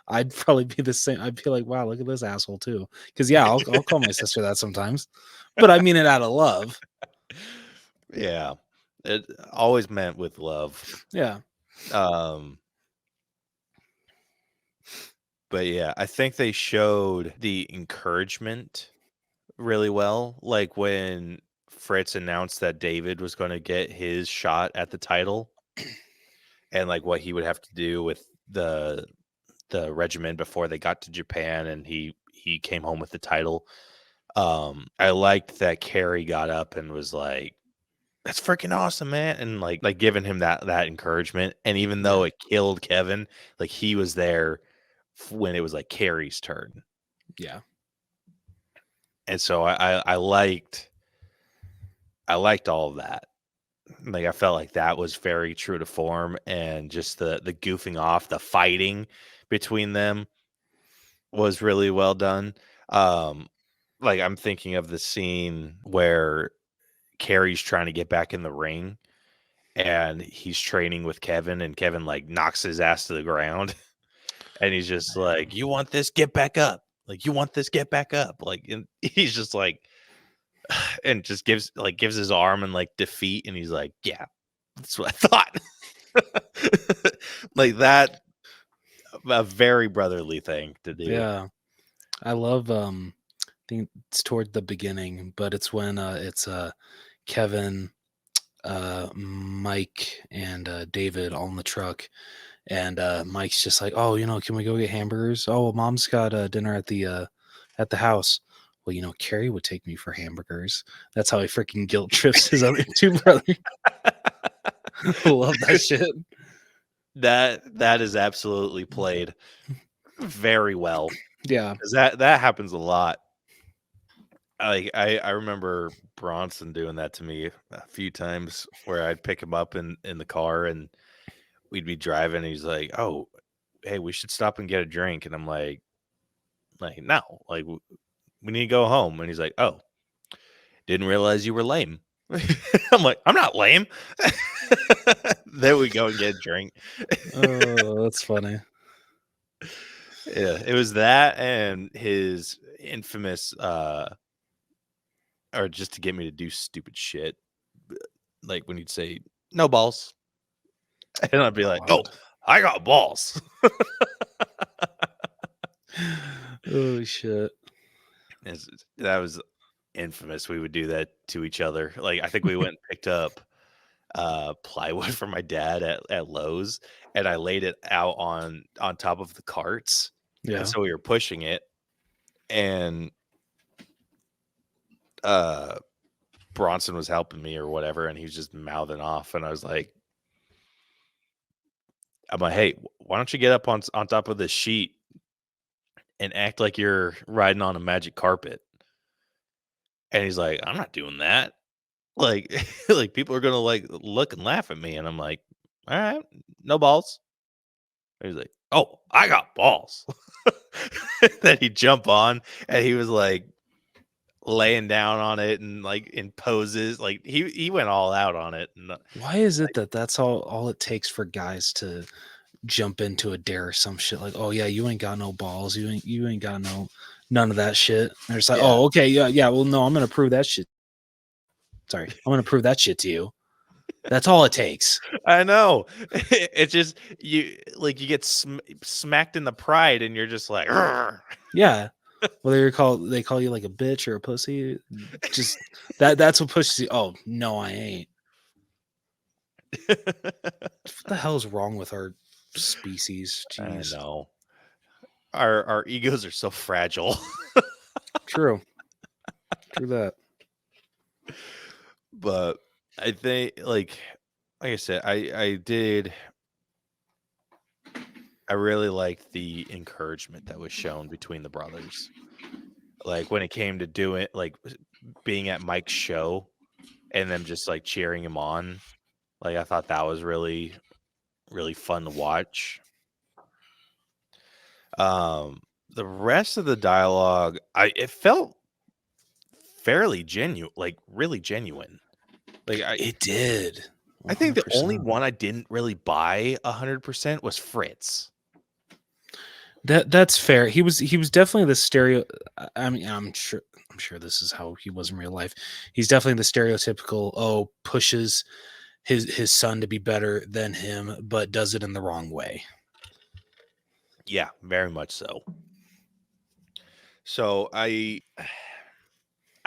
I'd probably be the same. I'd be like, wow, look at this asshole too. Because yeah, I'll call my sister that sometimes. But I mean it out of love. Yeah. It always meant with love. Yeah. Um but yeah, I think they showed the encouragement really well. Like when Fritz announced that David was going to get his shot at the title and like what he would have to do with the regiment before they got to Japan and he came home with the title. I liked that Carrie got up and was like, "That's freaking awesome, man," and like giving him that encouragement. And even though Yeah. it killed Kevin, like he was there when it was like Carrie's turn. Yeah. And so I liked all of that. Like I felt like that was very true to form, and just the goofing off, the fighting between them was really well done. Um, like I'm thinking of the scene where Carrie's trying to get back in the ring and he's training with Kevin and Kevin like knocks his ass to the ground and he's just like, "You want this? Get back up." Like, "You want this? Get back up." Like, and he's just like and just gives his arm and like defeat and he's like, "Yeah, that's what I thought." Like that a very brotherly thing to do. Yeah. I love I think it's toward the beginning, but it's when it's Kevin, Mike and David all in the truck and Mike's just like, "Oh, can we go get hamburgers? Oh, well, mom's got dinner at the house." Well, Carrie would take me for hamburgers. That's how he freaking guilt trips his other two brothers. I love that shit. That is absolutely played very well. Yeah. 'Cause that happens a lot. I remember Bronson doing that to me a few times where I'd pick him up in the car and we'd be driving and he's like, "Oh, hey, we should stop and get a drink." And I'm like, "No, like we need to go home." And he's like, "Oh, didn't realize you were lame." I'm like, "I'm not lame." There we go and get a drink. Oh, that's funny. Yeah, it was that and his infamous or just to get me to do stupid shit. Like when you'd say, "No balls." And I'd be like, "Oh, God. I got balls." Oh shit. That was infamous. We would do that to each other. Like I think we went and picked up plywood for my dad at Lowe's and I laid it out on top of the carts. And Yeah. so we were pushing it and uh Bronson was helping me or whatever and he was just mouthing off and I'm like, "Hey, why don't you get up on top of this sheet and act like you're riding on a magic carpet?" And he's like, "I'm not doing that." Like like people are gonna like look and laugh at me. And I'm like, "All right, no balls." And he's like, "Oh, I got balls." Then he'd jump on and he was like laying down on it and like in poses. Like he went all out on it. And Why is it that that's all it takes for guys to jump into a dare or some shit like, oh yeah, you ain't got no balls, you ain't got none of that shit. And they're just like, yeah, oh okay, yeah, well no, I'm gonna prove that shit. Sorry, I'm gonna prove that shit to you. That's all it takes. I know. It's just you get smacked in the pride and you're just like, "Argh." Yeah. Whether they call you like a bitch or a pussy, just that's what pushes you. Oh no, I ain't. What the hell's wrong with our species? I Jeez. know. Our egos are so fragile. True. True that. But I think like I said, I really liked the encouragement that was shown between the brothers. Like when it came to doing like being at Mike's show and them just like cheering him on. Like I thought that was really, really fun to watch. The rest of the dialogue, it felt fairly genuine, like really genuine. Like It did. I think the only 100%. one I didn't really buy 100% was Fritz. That's fair. He was definitely the stereo. I mean, I'm sure this is how he was in real life. He's definitely the stereotypical pushes his son to be better than him, but does it in the wrong way. Yeah, very much so. So I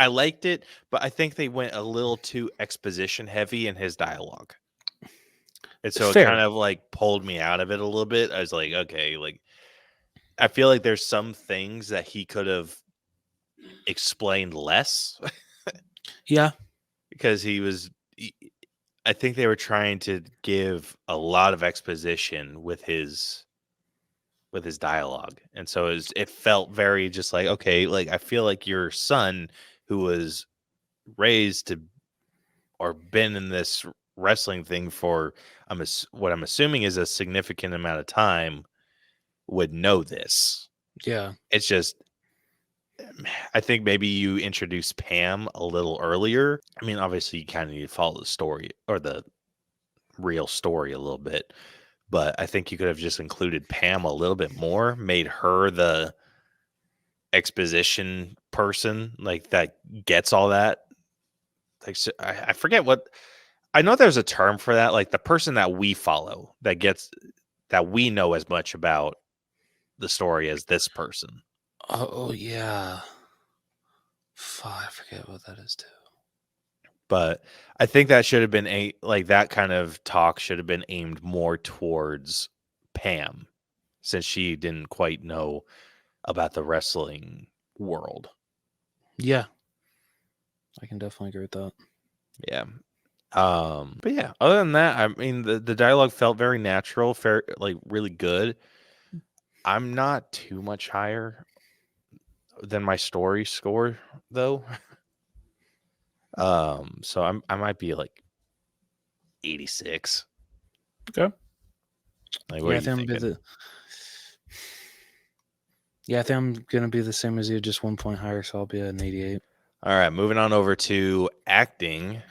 liked it, but I think they went a little too exposition heavy in his dialogue. And so it Fair. kind of like pulled me out of it a little bit. I was like, okay, like I feel like there's some things that he could have explained less Yeah. because I think they were trying to give a lot of exposition with his dialogue. And so it felt very just like, okay, like I feel like your son who was raised to or been in this wrestling thing for what I'm assuming is a significant amount of time would know this. Yeah. It's just I think maybe you introduce Pam a little earlier. I mean, obviously you kind of need to follow the story or the real story a little bit, but I think you could have just included Pam a little bit more, made her the exposition person like that gets all that. Like so, I forget what I know there's a term for that, like the person that we follow that we know as much about the story as this person. Oh yeah. Fuck, I forget what that is too. But I think that should have been like that kind of talk should have been aimed more towards Pam since she didn't quite know about the wrestling world. Yeah. I can definitely agree with that. Yeah. But yeah, other than that, I mean the dialogue felt very natural, fair, like really good. I'm not too much higher than my story score though. So I might be like 86. Okay. Like, Yeah, what I are you think I'm gonna be thinking? I think I'm gonna be the same as you, just 1 point higher, so I'll be at an 88. All right, moving on over to acting.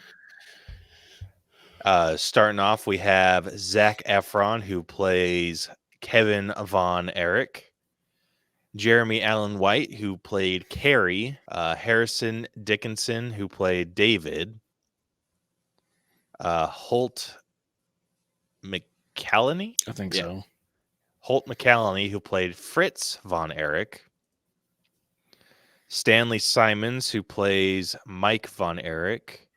Starting off, we have Zac Efron, who plays Kevin Von Erich. Jeremy Allen White, who played Carrie. Harrison Dickinson, who played David. Holt McCallany? I think Yeah. so. Holt McCallany, who played Fritz Von Erich. Stanley Simons, who plays Mike Von Erich.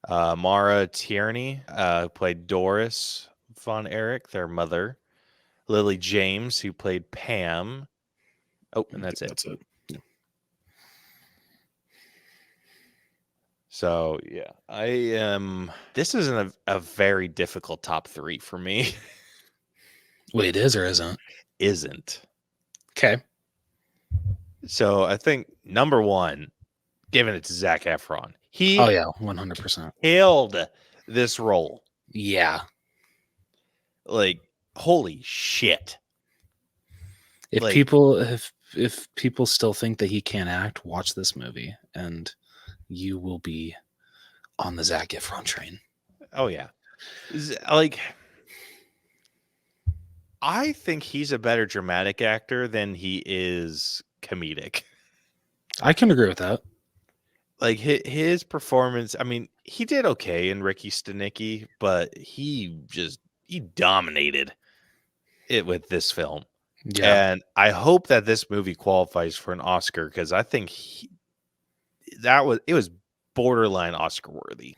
Mara Tierney, who played Doris Von Erich, their mother. Lily James, who played Pam. Oh, and that's it. That's it. Yeah. So, yeah, I am. This isn't a very difficult top three for me. Wait, it is or isn't? Isn't. Okay. So, I think number one, giving it to Zac Efron. He Oh yeah, 100%. killed this role. Yeah. Like, holy shit. If Like- people if people still think that he can't act, watch this movie and you will be on the Zac Efron train. Oh, yeah. Like, I think he's a better dramatic actor than he is comedic. I can agree with that. Like, his performance, I mean, he did okay in Ricky Stenicki, but he dominated it with this film. Yeah. And I hope that this movie qualifies for an Oscar, because I think it was borderline Oscar worthy.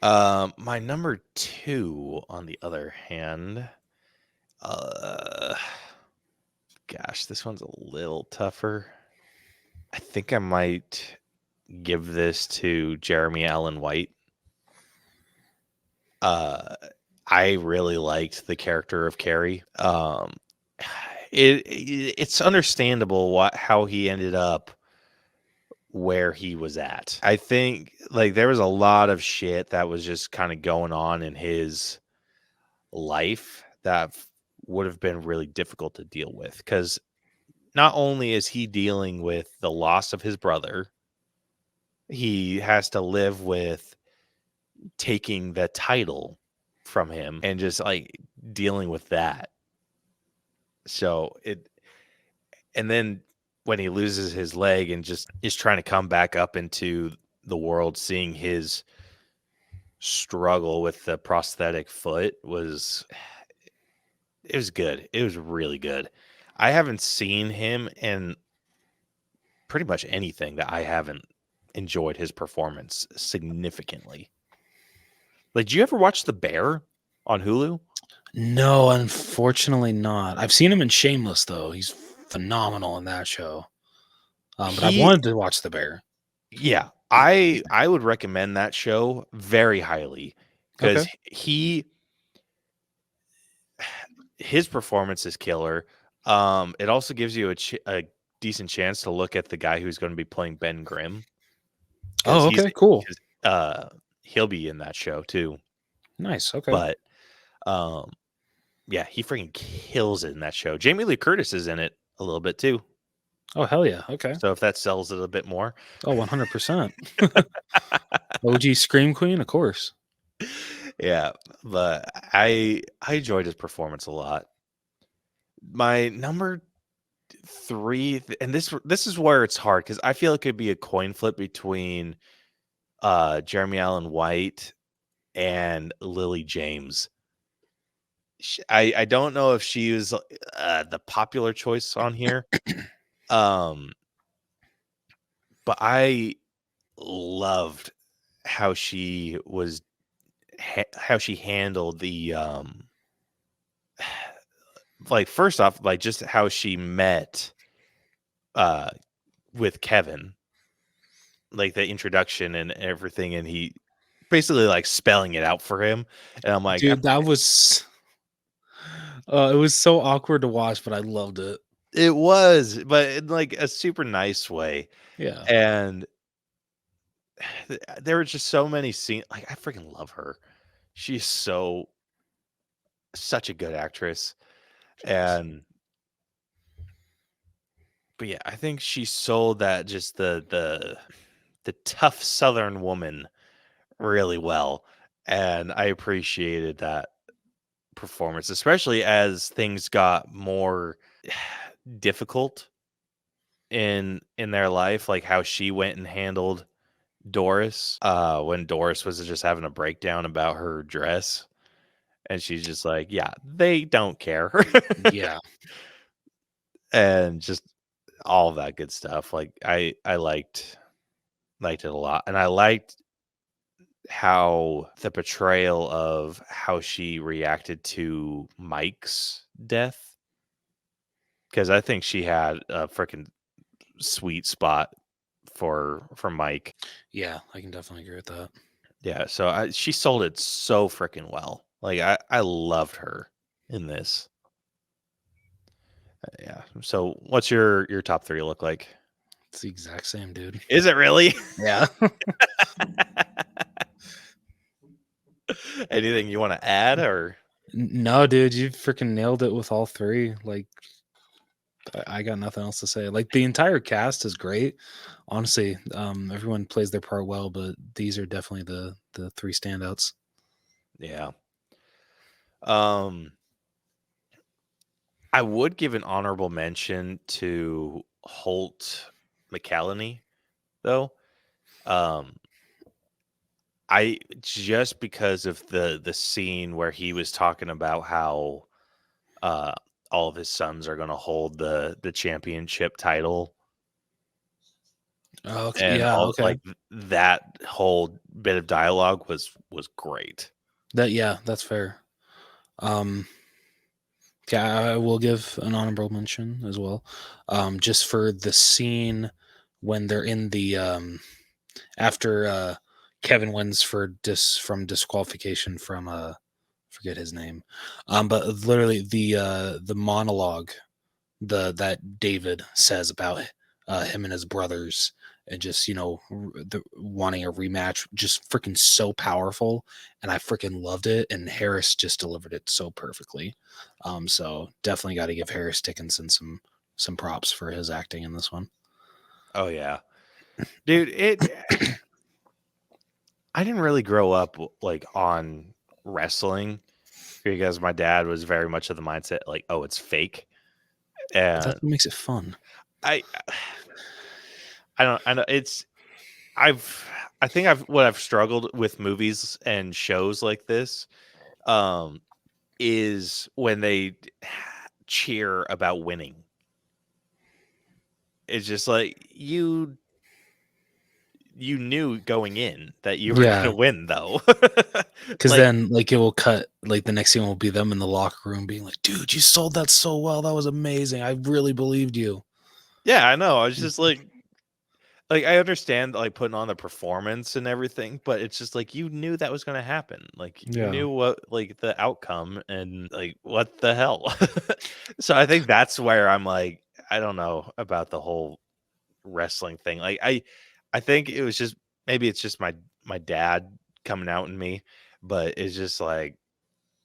My number two, on the other hand, gosh, this one's a little tougher. I think I might give this to Jeremy Allen White. I really liked the character of Carrie. It's understandable how he ended up where he was at. I think like there was a lot of shit that was just kind of going on in his life that would have been really difficult to deal with, because not only is he dealing with the loss of his brother, he has to live with taking the title from him and just like dealing with that. And then when he loses his leg and just is trying to come back up into the world, seeing his struggle with the prosthetic foot it was good. It was really good. I haven't seen him in pretty much anything that I haven't enjoyed his performance significantly. Like, do you ever watch The Bear on Hulu? No, unfortunately not. I've seen him in Shameless though. He's phenomenal in that show. But I wanted to watch The Bear. Yeah, I would recommend that show very highly, because his performance is killer. It also gives you a decent chance to look at the guy who's going to be playing Ben Grimm. Oh, okay, cool. He'll be in that show too. Nice. Okay. But yeah, he freaking kills it in that show. Jamie Lee Curtis is in it a little bit too. Oh, hell yeah. Okay. So if that sells it a bit more. Oh, 100%. OG Scream Queen, of course. Yeah, but I enjoyed his performance a lot. My number three, and this is where it's hard, because I feel it could be a coin flip between Jeremy Allen White and Lily James. I don't know if she was the popular choice on here. But I loved how she was how she handled the like, first off, like just how she met with Kevin, like the introduction and everything, and he basically like spelling it out for him, and I'm like, dude, that was it was so awkward to watch, but I loved it. It was, but in like a super nice way. Yeah. And there were just so many scenes. Like I freaking love her. She's such a good actress. And but yeah, I think she sold that just the tough Southern woman really well. And I appreciated that performance, especially as things got more difficult in their life, like how she went and handled Doris when Doris was just having a breakdown about her dress, and she's just like, yeah, they don't care. Yeah. And just all of that good stuff. Like I liked it a lot, and I liked how the portrayal of how she reacted to Mike's death, because I think she had a freaking sweet spot for Mike. Yeah, I can definitely agree with that. Yeah, so she sold it so freaking well. Like I loved her in this. Yeah. So what's your top 3 look like? It's the exact same, dude. Is it really? Yeah. Anything you want to add or? No, dude, you freaking nailed it with all three. Like, I got nothing else to say. Like, the entire cast is great. Honestly, everyone plays their part well, but these are definitely the three standouts. Yeah. I would give an honorable mention to Holt McCallany, though. I just because of the scene where he was talking about how uh all of his sons are going to hold the championship title, Oh, okay. and Yeah, all okay. like that whole bit of dialogue was great. That's fair. Um, yeah, I will give an honorable mention as well. Just for the scene when they're in the after Kevin wins from disqualification from forget his name. But literally the monologue that David says about him and his brothers and just wanting a rematch, just freaking so powerful, and I freaking loved it. And Harris just delivered it so perfectly. So definitely got to give Harris Dickinson some props for his acting in this one. Oh yeah, dude. I didn't really grow up like on wrestling because my dad was very much of the mindset like, oh, it's fake, But and that's what makes it fun. I I know it's I think I've struggled with movies and shows like this um is when they cheer about winning. It's just like you knew going in that you were going Yeah, to win though. because Like then like it will cut. Like the next scene will be them in the locker room being like, "Dude, you sold that so well. That was amazing. I really believed you." yeah, I know. I was just like I understand like putting on the performance and everything, but it's just like you knew that was going to happen. Like you Yeah. knew what like the outcome and like what the hell. So I think that's where I'm like I don't know about the whole wrestling thing. Like I think it was just maybe it's just my dad coming out in me, but it's just like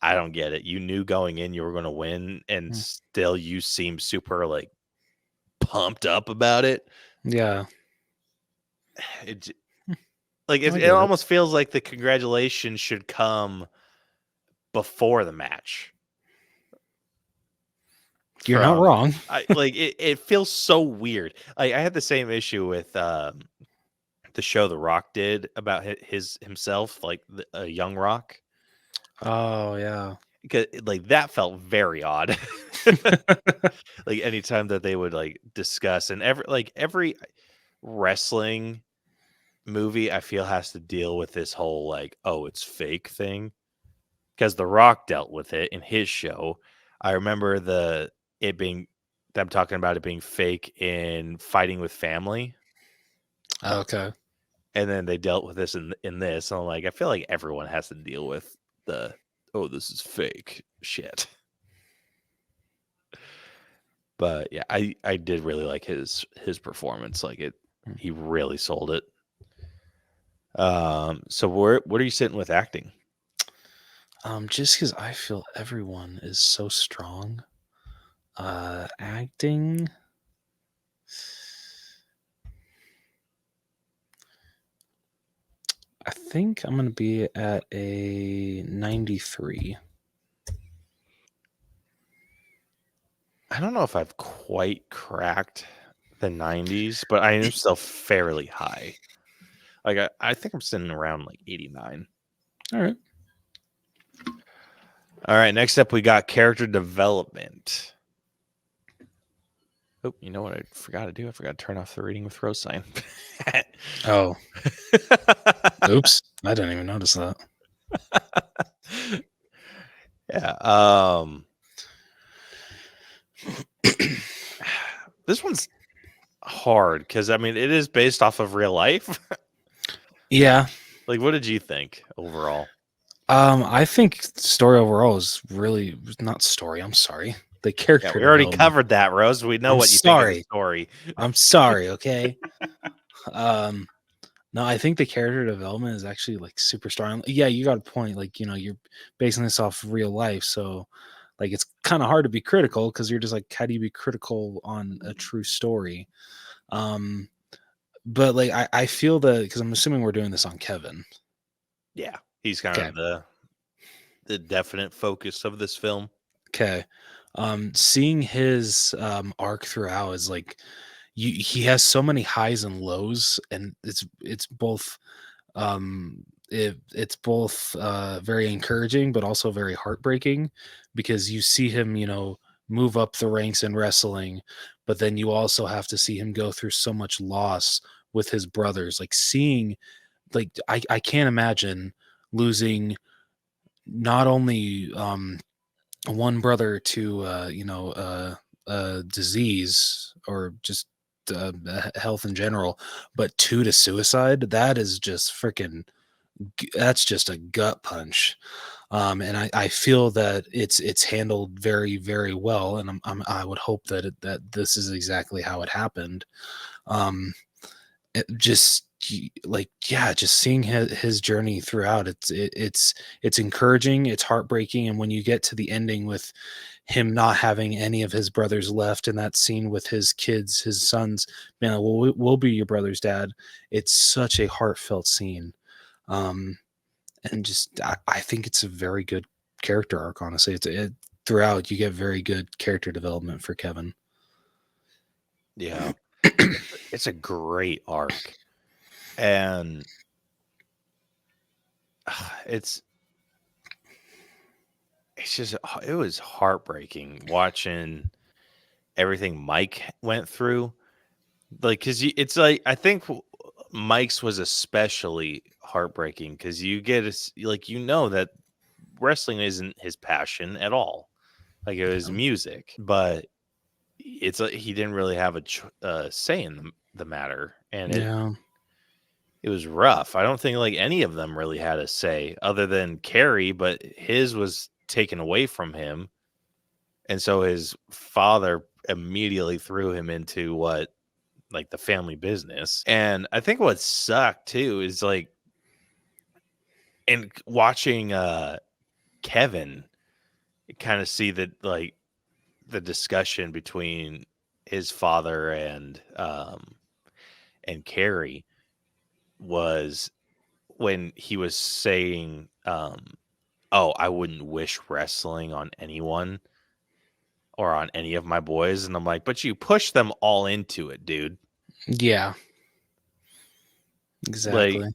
I don't get it. You knew going in you were going to win and Mm. still you seem super like pumped up about it. Yeah. It like I it get it. almost feels like the congratulations should come before the match. You're not From wrong. I like it feels so weird. Like I had the same issue with the show The Rock did about his himself, like a young Rock. Oh yeah. Because like that felt very odd. Like anytime that they would like discuss and every wrestling movie I feel has to deal with this whole like, oh, it's fake thing. Because The Rock dealt with it in his show. I remember it being them talking about it being fake in Fighting with Family, Okay. and then they dealt with this in this. And I'm like, I feel like everyone has to deal with the oh, this is fake shit. But yeah, I did really like his performance. Like he really sold it. So what are you sitting with acting? Just because I feel everyone is so strong. Acting. I think I'm going to be at a 93. I don't know if I've quite cracked the 90s, but I am still fairly high. Like I think I'm sitting around like 89. All right. All right, next up we got character development. Oh, you know what I forgot to do? I forgot to turn off the reading with Rose sign. Oh, oops. I didn't even notice that. Yeah. This one's hard because I mean it is based off of real life. Yeah. Like, what did you think overall? I think story overall is really not story. I'm sorry. The character. Yeah, we already development. covered that, Rose. We know I'm what you think of the sorry. story. I'm sorry. Okay. No, I think the character development is actually like super strong. Yeah, you got a point. Like, you're basing this off real life, so like it's kind of hard to be critical because you're just like, how do you be critical on a true story? But like I feel that because I'm assuming we're doing this on Kevin. Yeah, he's kind Okay. of the definite focus of this film. Okay. Seeing his arc throughout is like he has so many highs and lows, and it's both it's both very encouraging but also very heartbreaking because you see him, move up the ranks in wrestling, but then you also have to see him go through so much loss with his brothers. Like seeing, like I can't imagine losing not only one brother to disease or just health in general, but two to suicide. That is just freaking. That's just a gut punch, and I feel that it's handled very very well, and I would hope that this is exactly how it happened. Um, just like, yeah, just seeing his journey throughout, it's encouraging, it's heartbreaking, and when you get to the ending with him not having any of his brothers left in that scene with his kids, his sons, man, we'll be your brother's dad. It's such a heartfelt scene. And just I think it's a very good character arc, honestly. Throughout you get very good character development for Kevin. Yeah, it's a great arc, and it's just it was heartbreaking watching everything Mike went through. Like, because it's like I think Mike's was especially heartbreaking because you get like that wrestling isn't his passion at all. Like it was music, but it's like he didn't really have a say in the matter, and Yeah. it was rough. I don't think like any of them really had a say other than Carrie, but his was taken away from him, and so his father immediately threw him into like the family business. And I think what sucked too is like in watching Kevin kind of see that like the discussion between his father and Carrie was when he was saying oh, I wouldn't wish wrestling on anyone or on any of my boys, and I'm like, but you push them all into it, dude. Yeah. Like Exactly.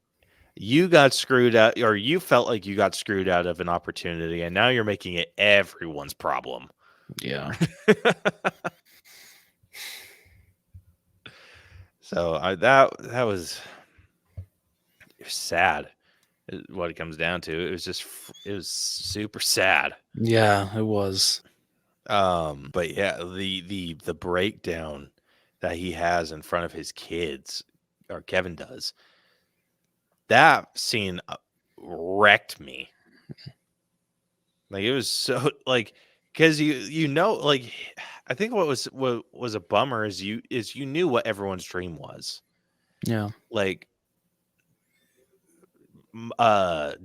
you got screwed out, or you felt like you got screwed out of an opportunity, and now you're making it everyone's problem. Yeah. So that was sad. What it comes down to, it was super sad. Yeah, it was. But yeah, the breakdown that he has in front of his kids, or Kevin does, that scene wrecked me. Like it was so like because you know, like, I think what was a bummer is you knew what everyone's dream was. Yeah. Like,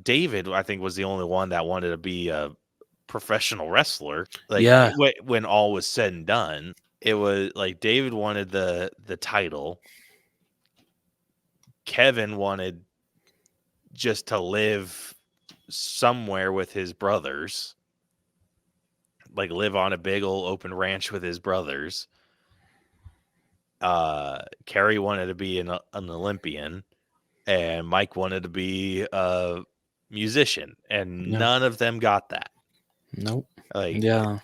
David, I think, was the only one that wanted to be a professional wrestler. Like, Yeah. when all was said and done, it was like David wanted the title. Kevin wanted just to live somewhere with his brothers, like live on a big old open ranch with his brothers. Carrie wanted to be an Olympian, and Mike wanted to be a musician, and Yeah. none of them got that. Nope. Like, Yeah.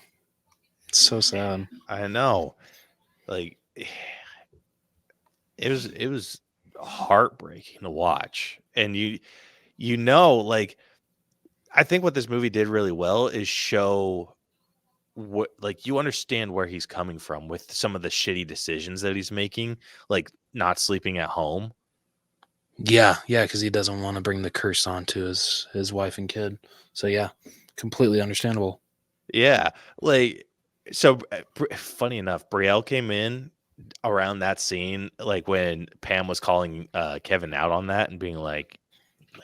It's so sad. I know, like, it was heartbreaking to watch, and you know, like, I think what this movie did really well is show what, like, you understand where he's coming from with some of the shitty decisions that he's making, like not sleeping at home. Yeah, because he doesn't want to bring the curse on to his wife and kid. So yeah, completely understandable. Yeah, like, so funny enough, Brielle came in around that scene, like when Pam was calling Kevin out on that and being like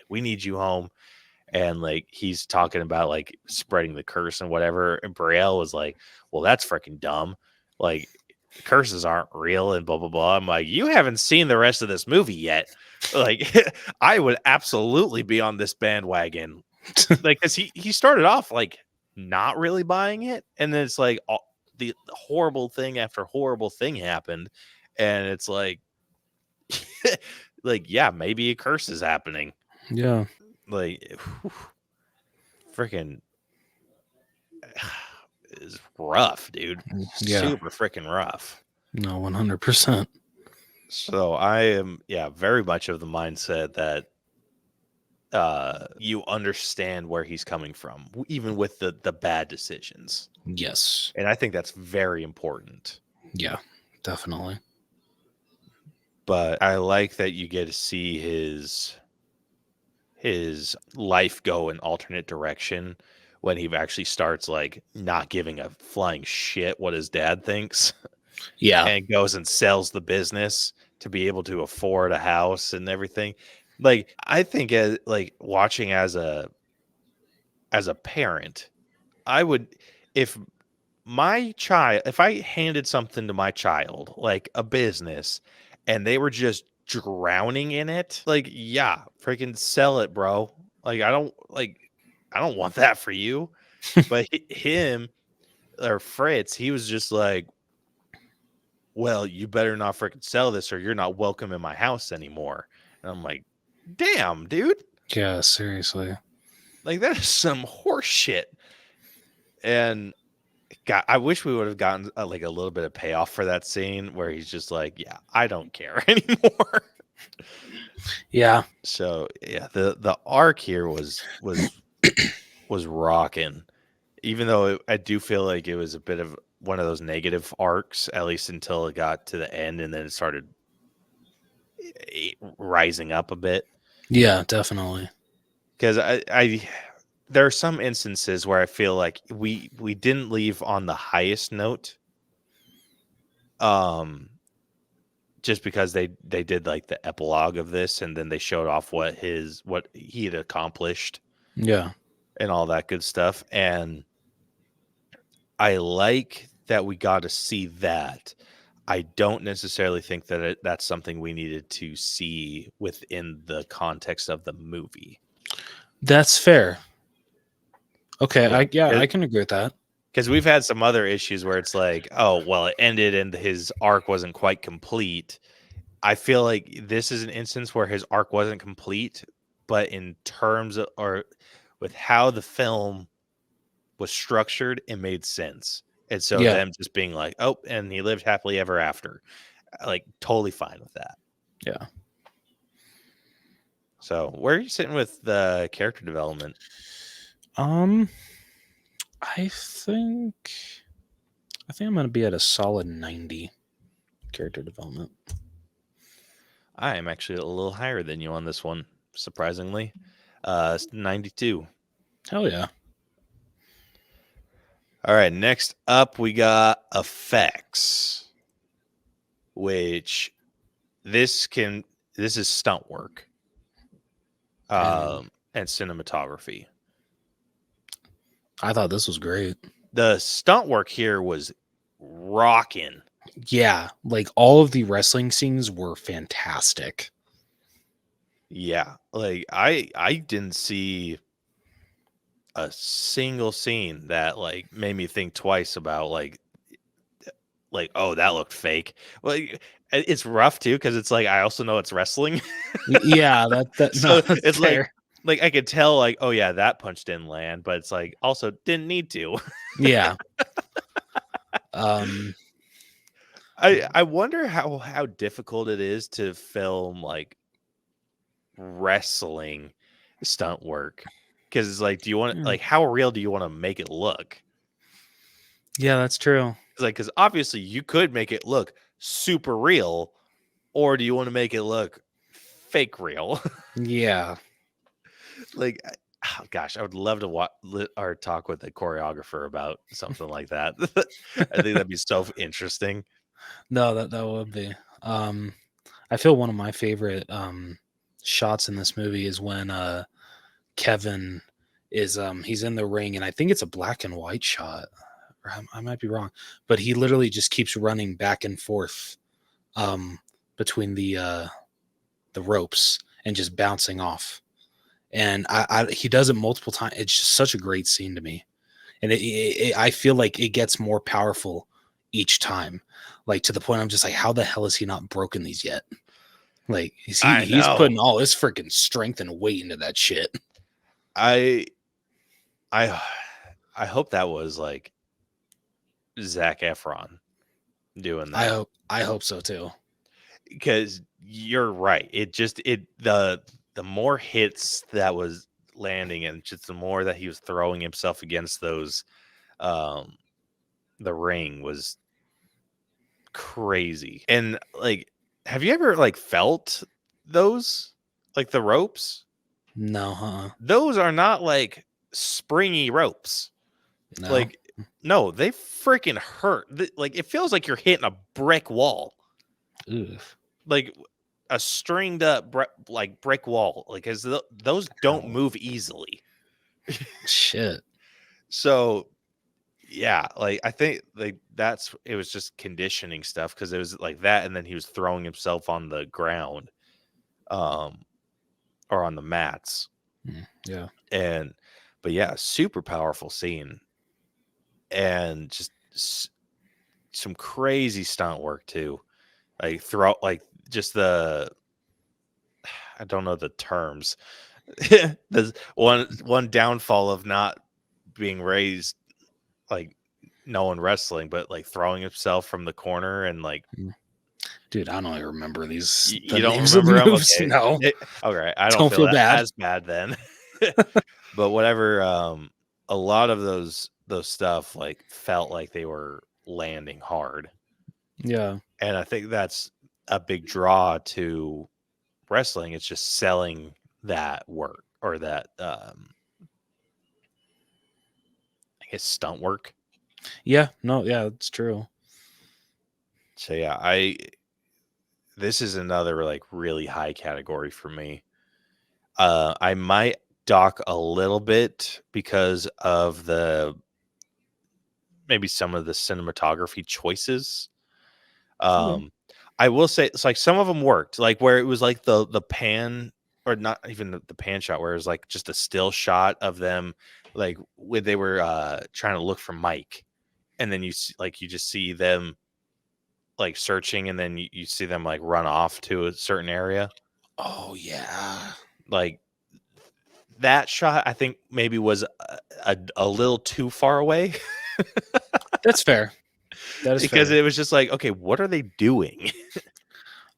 we need you home, and like he's talking about like spreading the curse and whatever, and Brielle was like, well, that's freaking dumb, like curses aren't real and blah blah blah. I'm like, you haven't seen the rest of this movie yet. Like, I would absolutely be on this bandwagon, like, because he started off like not really buying it, and then it's like the horrible thing after horrible thing happened, and it's like like, yeah, maybe a curse is happening. Yeah. Like, freaking is rough, dude. Yeah. Super freaking rough. No, 100%. So I am, very much of the mindset that you understand where he's coming from, even with the bad decisions. Yes. And I think that's very important. Yeah, definitely. But I like that you get to see his life go in alternate direction when he actually starts like not giving a flying shit what his dad thinks. Yeah. And goes and sells the business to be able to afford a house and everything. Like, I think as like watching as a parent, I would, if if I handed something to my child, like a business, and they were just drowning in it, like, yeah, freaking sell it, bro. Like, I don't want that for you. But him, or Fritz, he was just like, well, you better not freaking sell this or you're not welcome in my house anymore. And I'm like, damn, dude. Yeah, seriously. Like, that is some horse shit. And God, I wish we would have gotten like a little bit of payoff for that scene where he's just like, yeah, I don't care anymore. Yeah. So yeah, the arc here was rocking, even though I do feel like it was a bit of one of those negative arcs, at least until it got to the end, and then it started rising up a bit. Yeah, definitely. Because I there are some instances where I feel like we didn't leave on the highest note, just because they did like the epilogue of this, and then they showed off what he had accomplished, Yeah. and all that good stuff. And I like that we got to see that. I don't necessarily think that that's something we needed to see within the context of the movie. That's fair. Okay, Yeah. I can agree with that. Because we've had some other issues where it's like, oh, well, it ended and his arc wasn't quite complete. I feel like this is an instance where his arc wasn't complete, but in terms of, or with how the film was structured, it made sense. And so them just being like, oh, and he lived happily ever after, like, totally fine with that. Yeah. So where are you sitting with the character development? I think I'm gonna be at a solid 90 character development. I am actually a little higher than you on this one, surprisingly. 92. Hell yeah. All right, next up we got effects, which this is stunt work, And and cinematography. I thought this was great. The stunt work here was rocking. Yeah, like all of the wrestling scenes were fantastic. Yeah, like I didn't see a single scene that like made me think twice about like oh, that looked fake. Well, it's rough too because it's like I also know it's wrestling. Yeah, that no, So that's it's fair. like I could tell like, oh yeah, that punch didn't land, but it's like also didn't need to. Yeah. Um I wonder how difficult it is to film like wrestling stunt work, because it's like, do you want like how real do you want to make it look? yeah, that's true. It's like, because obviously you could make it look super real, or do you want to make it look fake real? Yeah. Like, oh gosh, I would love to watch or talk with a choreographer about something like that. I think that'd be so interesting. No, that would be. I feel one of my favorite shots in this movie is when Kevin is he's in the ring, and I think it's a black and white shot. Or I might be wrong, but he literally just keeps running back and forth between the ropes and just bouncing off. And he does it multiple times. It's just such a great scene to me, and I feel like it gets more powerful each time, like to the point I'm just like, how the hell has he not broken these yet? Like I he's know. putting all his freaking strength and weight into that shit. I I hope that was like Zac Efron doing that. I hope so too. Because you're right. The more hits that was landing, and just the more that he was throwing himself against those the ring was crazy. And like, have you ever like felt those, like the ropes? No, huh? Those are not like springy ropes. No. Like, no, they freaking hurt. Like, it feels like you're hitting a brick wall. Oof. Like a stringed up like brick wall, like, because those don't move easily. Shit. So yeah, like I think like it was just conditioning stuff, because it was like that, and then he was throwing himself on the ground, or on the mats, Yeah. but yeah, super powerful scene, and just some crazy stunt work too, like throughout, like just I don't know the terms. There's one downfall of not being raised like no one wrestling, but like throwing himself from the corner and like, Dude, I don't even remember the you don't names of remember the him? moves. Okay. No. Okay, I don't Don't feel feel that bad. as bad then. But whatever, a lot of those stuff like felt like they were landing hard, Yeah. and I think that's a big draw to wrestling. It's just selling that work, or that I guess stunt work. Yeah. No, yeah, it's true. So yeah, this is another like really high category for me. I might dock a little bit because of maybe some of the cinematography choices. Okay. I will say it's like some of them worked, like where it was like the pan, or not even the pan shot, where it was like just a still shot of them, like when they were trying to look for Mike, and then you just see them like searching, and then you see them like run off to a certain area. Oh yeah. Like that shot, I think maybe was a little too far away. That's fair. That is Because fair. it was just like, okay, what are they doing?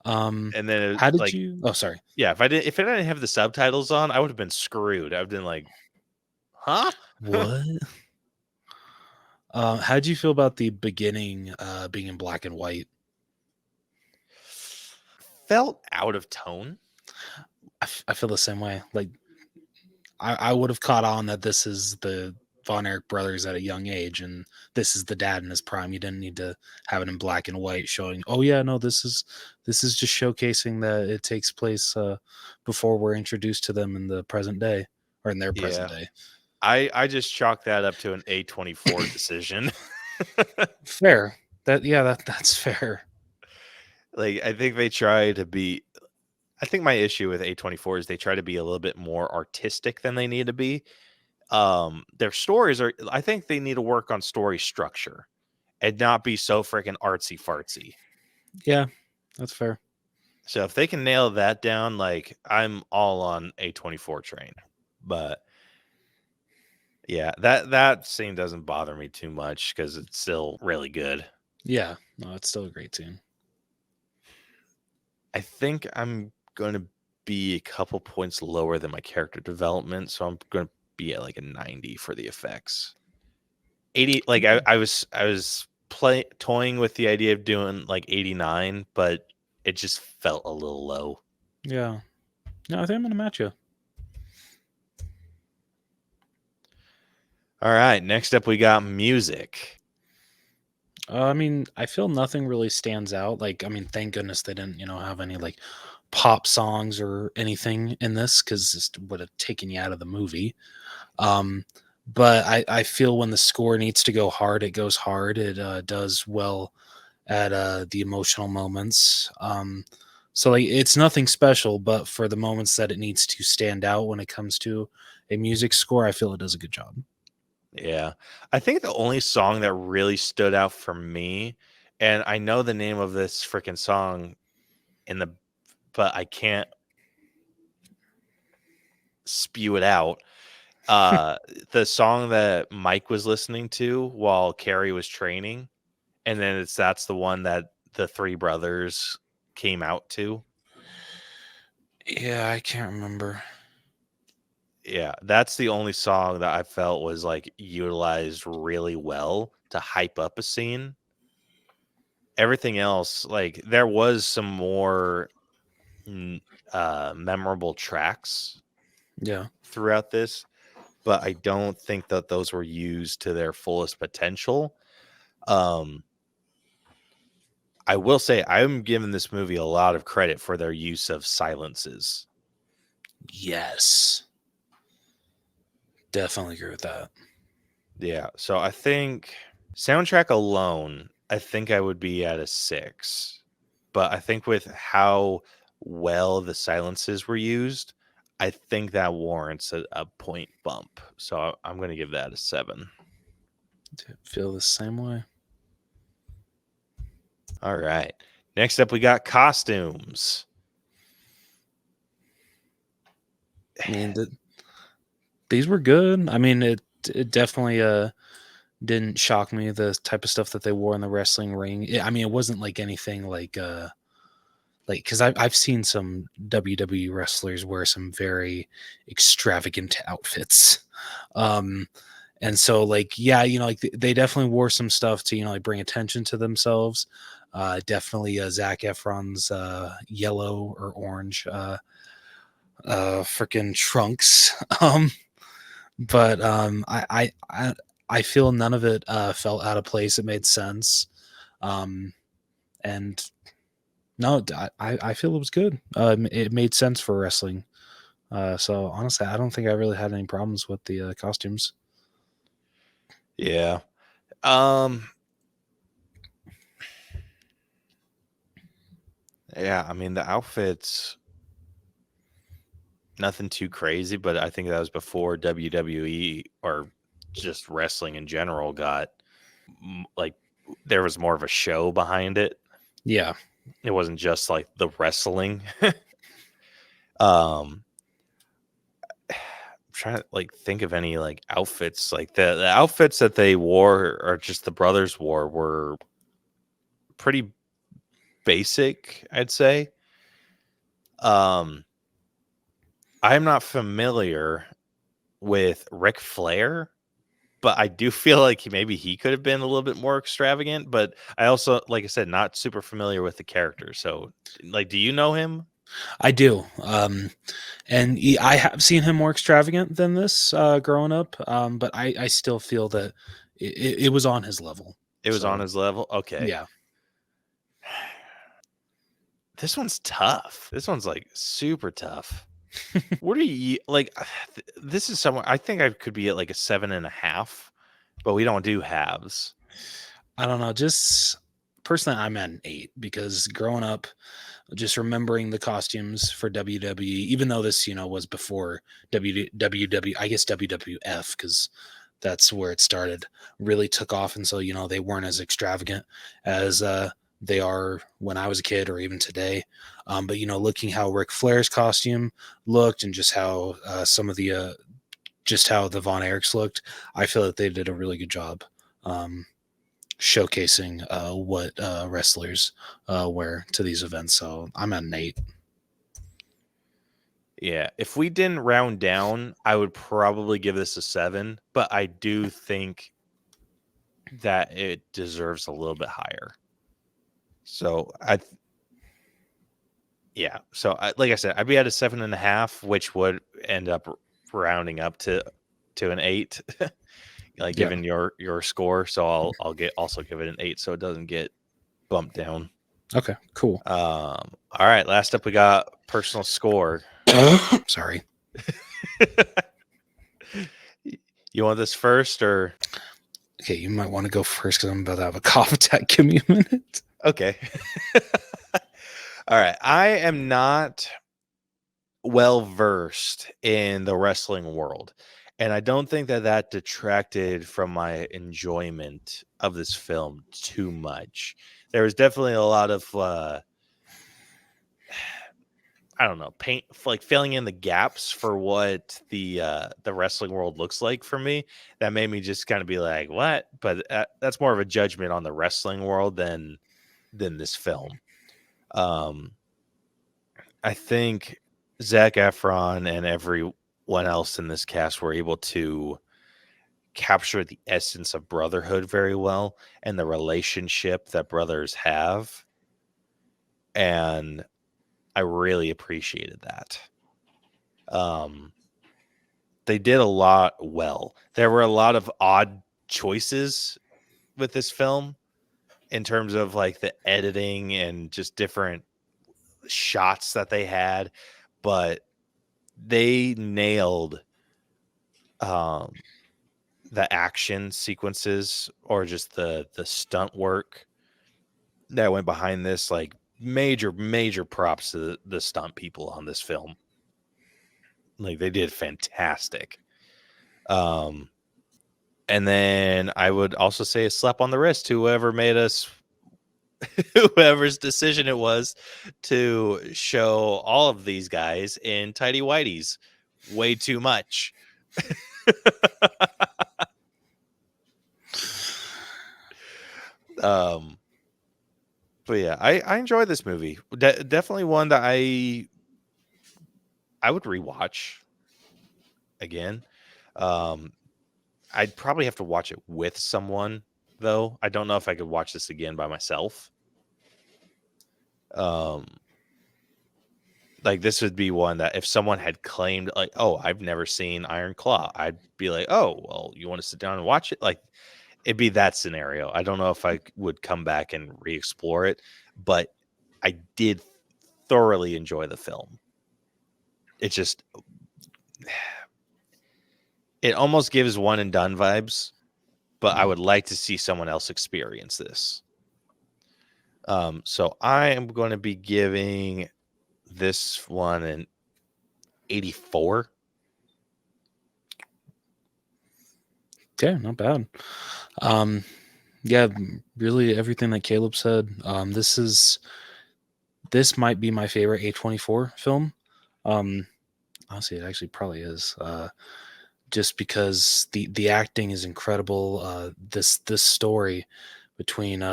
And then How did like, you? Oh, sorry. yeah, if I didn't have the subtitles on, I would have been screwed. I've been like, huh? What? How did you feel about the beginning being in black and white? Felt out of tone. I feel the same way. Like I would have caught on that this is the Von Erich brothers at a young age, and this is the dad in his prime. You didn't need to have it in black and white, showing, oh yeah, no, this is just showcasing that it takes place before we're introduced to them in the present day or in their present Yeah. day. I just chalk that up to an A24 decision. Fair. That's fair. Like, I think they try to be. I think my issue with A24 is they try to be a little bit more artistic than they need to be. Their stories are. I think they need to work on story structure and not be so freaking artsy fartsy. Yeah, that's fair. So if they can nail that down, like, I'm all on A24 train. But yeah, that scene doesn't bother me too much because it's still really good. Yeah, no, it's still a great scene. I think I'm going to be a couple points lower than my character development, so I'm going to be at like a 90 for the effects. 80, like I was toying with the idea of doing like 89, but it just felt a little low. Yeah. No, I think I'm gonna match you. All right, next up we got music. I mean, I feel nothing really stands out. Like, I mean, thank goodness they didn't, have any like pop songs or anything in this, because this would have taken you out of the movie. Um, but I feel when the score needs to go hard, it goes hard. It does well at the emotional moments. So like, it's nothing special, but for the moments that it needs to stand out when it comes to a music score, I feel it does a good job. Yeah. I think the only song that really stood out for me, and I know the name of this freaking song but I can't spew it out. The song that Mike was listening to while Carrie was training, and then that's the one that the three brothers came out to. Yeah, I can't remember. Yeah, that's the only song that I felt was like utilized really well to hype up a scene. Everything else, like, there was some more memorable tracks Yeah. throughout this, but I don't think that those were used to their fullest potential. I will say I'm giving this movie a lot of credit for their use of silences. Yes. Definitely agree with that. Yeah, so I think soundtrack alone, I think I would be at a 6. But I think with how well the silences were used, I think that warrants a point bump. So I'm going to give that a 7. Feel the same way. All right. Next up, we got costumes. I mean, these were good. I mean, it definitely didn't shock me, the type of stuff that they wore in the wrestling ring. I mean, it wasn't like anything like because I've seen some WWE wrestlers wear some very extravagant outfits. And so like, yeah, like they definitely wore some stuff to, like bring attention to themselves. Definitely Zac Efron's yellow or orange freaking trunks. But I feel none of it felt out of place. It made sense. And no, I feel it was good. It made sense for wrestling. So honestly, I don't think I really had any problems with the costumes. Yeah. Yeah, I mean, the outfits, nothing too crazy, but I think that was before WWE or just wrestling in general got like, there was more of a show behind it. Yeah. It wasn't just like the wrestling. I'm trying to like think of any like outfits, like the outfits that they wore or just the brothers wore were pretty basic, I'd say. I'm not familiar with Ric Flair, but I do feel like maybe he could have been a little bit more extravagant. But I also, like I said, not super familiar with the character. So, like, do you know him? I do. And I have seen him more extravagant than this growing up, but I still feel that it was on his level. It was on So, his level. Okay. yeah. This one's tough. This one's like super tough. What are you like? This is somewhere I think I could be at like a 7.5, but we don't do halves. I don't know. Just personally, I'm at an 8 because growing up, just remembering the costumes for WWE, even though this, was before WWW, I guess WWF, because that's where it started, really took off. And so, they weren't as extravagant as they are when I was a kid or even today. But, looking how Ric Flair's costume looked and just how some of the, just how the Von Erichs looked, I feel that they did a really good job. Showcasing what wrestlers wear to these events. So I'm at an 8. Yeah, if we didn't round down, I would probably give this a 7, but I do think that it deserves a little bit higher. So like I said, I'd be at a 7.5, which would end up rounding up to an 8. Like given your score, so I'll give it an 8, so it doesn't get bumped down. Okay, cool. All right, last up we got personal score. Sorry. You want this first or? Okay, you might want to go first because I'm about to have a cough attack. Give me a minute. Okay. All right, I am not well versed in the wrestling world. And I don't think that detracted from my enjoyment of this film too much. There was definitely a lot of, I don't know, filling in the gaps for what the wrestling world looks like for me. That made me just kind of be like, what? But that's more of a judgment on the wrestling world than this film. I think Zac Efron and everyone else in this cast were able to capture the essence of brotherhood very well and the relationship that brothers have. And I really appreciated that. They did a lot well. There were a lot of odd choices with this film in terms of like the editing and just different shots that they had, but they nailed the action sequences or just the stunt work that went behind this. Like major props to the stunt people on this film. Like they did fantastic. And then I would also say a slap on the wrist to whoever made us whoever's decision it was to show all of these guys in tidy whities way too much. But yeah, I enjoyed this movie. Definitely one that I would rewatch again. I'd probably have to watch it with someone though. I don't know if I could watch this again by myself. Like this would be one that if someone had claimed like, oh, I've never seen Iron Claw, I'd be like, oh, well, you want to sit down and watch it? Like it'd be that scenario. I don't know if I would come back and re-explore it, but I did thoroughly enjoy the film. It just, it almost gives one and done vibes, but I would like to see someone else experience this. So I am going to be giving this one an 84. Okay, not bad. Yeah, really everything that Caleb said. This might be my favorite A24 film. Honestly, it actually probably is. Just because the acting is incredible. This story between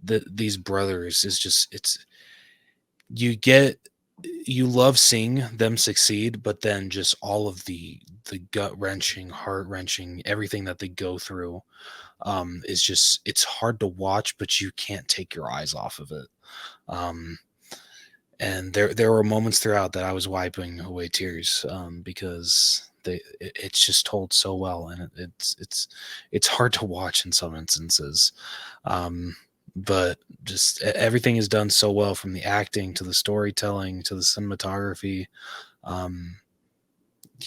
these brothers is just you love seeing them succeed, but then just all of the gut wrenching, heart wrenching, everything that they go through is just, it's hard to watch, but you can't take your eyes off of it. and there were moments throughout that I was wiping away tears, because it's just told so well, and it's hard to watch in some instances, but just everything is done so well, from the acting to the storytelling to the cinematography. Um,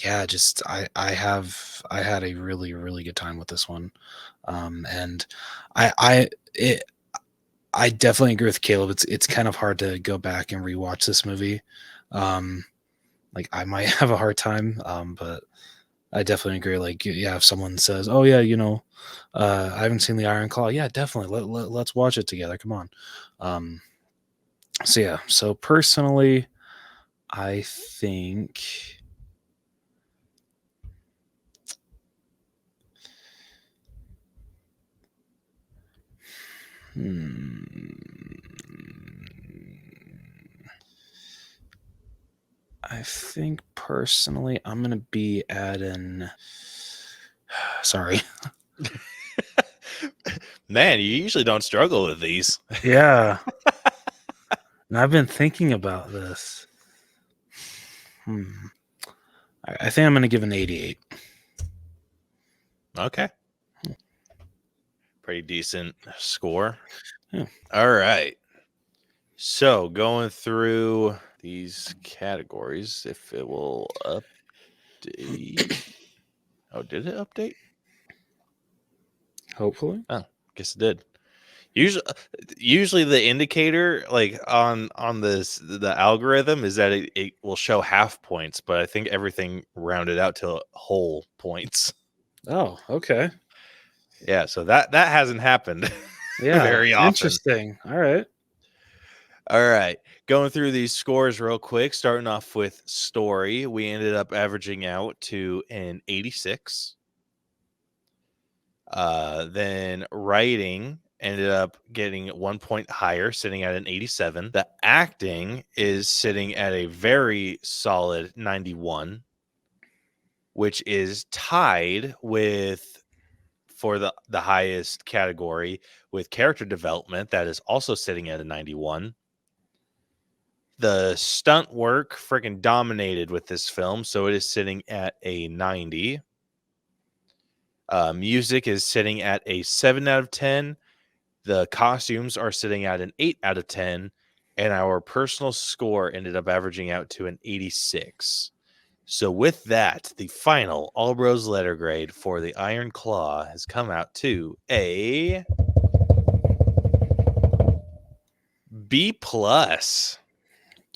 yeah, just I had a really really good time with this one, and I it, I definitely agree with Caleb. It's kind of hard to go back and rewatch this movie. Um, like I might have a hard time, but I definitely agree. Like, yeah, if someone says, "Oh yeah, I haven't seen the Iron Claw," yeah, definitely let's watch it together. Come on. Um, so yeah, so personally, I think. Hmm, I think personally, I'm gonna be at an. Sorry. Man, you usually don't struggle with these. Yeah. And I've been thinking about this. I think I'm going to give an 88. Okay. Pretty decent score. Yeah. All right. So going through these categories, if it will update. Oh, did it update? Hopefully. Oh, guess it did. Usually the indicator like on the algorithm is that it will show half points, but I think everything rounded out to whole points. Oh, okay. Yeah, so that hasn't happened Yeah. very often. Interesting. All right. All right. Going through these scores real quick, starting off with story, we ended up averaging out to an 86. Then writing ended up getting 1 point higher, sitting at an 87. The acting is sitting at a very solid 91, which is tied with for the highest category with character development that is also sitting at a 91. The stunt work freaking dominated with this film, so it is sitting at a 90. Music is sitting at a 7 out of 10. The costumes are sitting at an 8 out of 10. And our personal score ended up averaging out to an 86. So with that, the final All Bros letter grade for the Iron Claw has come out to a B plus.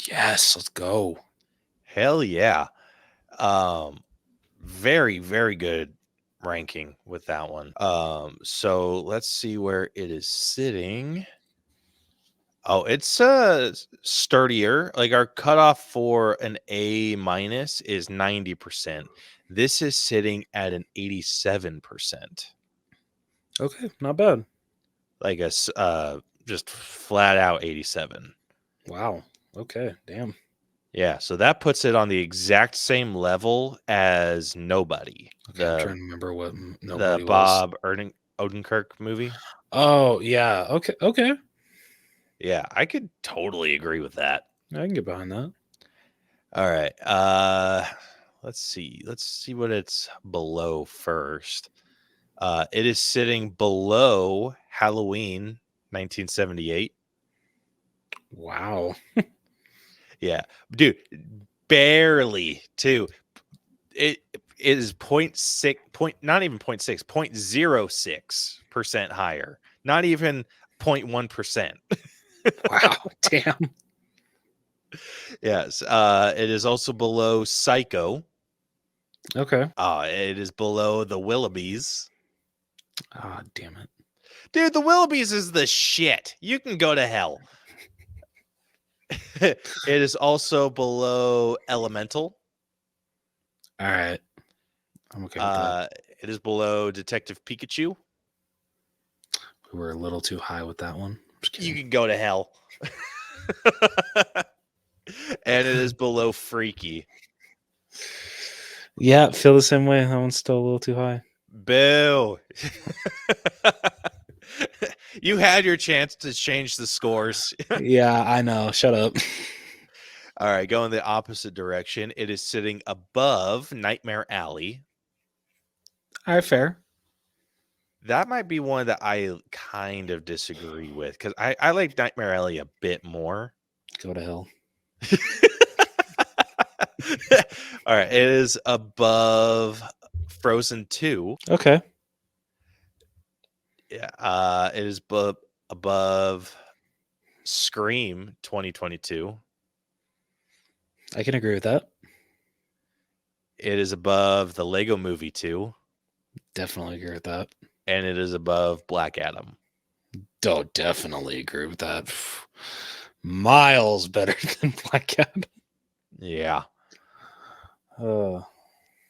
Yes, let's go. Hell yeah. Very, very good ranking with that one. So let's see where it is sitting. Oh, it's sturdier. Like our cutoff for an A minus is 90%. This is sitting at an 87%. Okay, not bad. Like a just flat out 87. Wow. Okay, damn. Yeah, so that puts it on the exact same level as Nobody. Okay, I'm trying to remember what The Nobody was. Bob Odenkirk movie. Oh, yeah. Okay. Yeah, I could totally agree with that. I can get behind that. All right. Let's see. Let's see what it's below first. It is sitting below Halloween 1978. Wow. Yeah. Dude, barely too. It is 0.6 not even 0.6, 0.06% higher. Not even 0.1%. Wow. Damn. Yes. It is also below Psycho. Okay. It is below the Willoughbys. Ah, damn it. Dude, the Willoughbys is the shit. You can go to hell. It is also below Elemental. All right. I'm okay with that. It is below Detective Pikachu. We were a little too high with that one. Just You kidding. can go to hell. And it is below Freaky. Yeah, feel the same way. That one's still a little too high. Boo. You had your chance to change the scores. Yeah, I know. Shut up. All right, going the opposite direction. It is sitting above Nightmare Alley. All right, fair. That might be one that I kind of disagree with because I like Nightmare Alley a bit more. Go to hell. All right, it is above Frozen 2. Okay. Yeah, it is above Scream 2022. I can agree with that. It is above the Lego Movie 2. Definitely agree with that. And it is above Black Adam. Oh, definitely agree with that. Miles better than Black Adam. Yeah. Uh,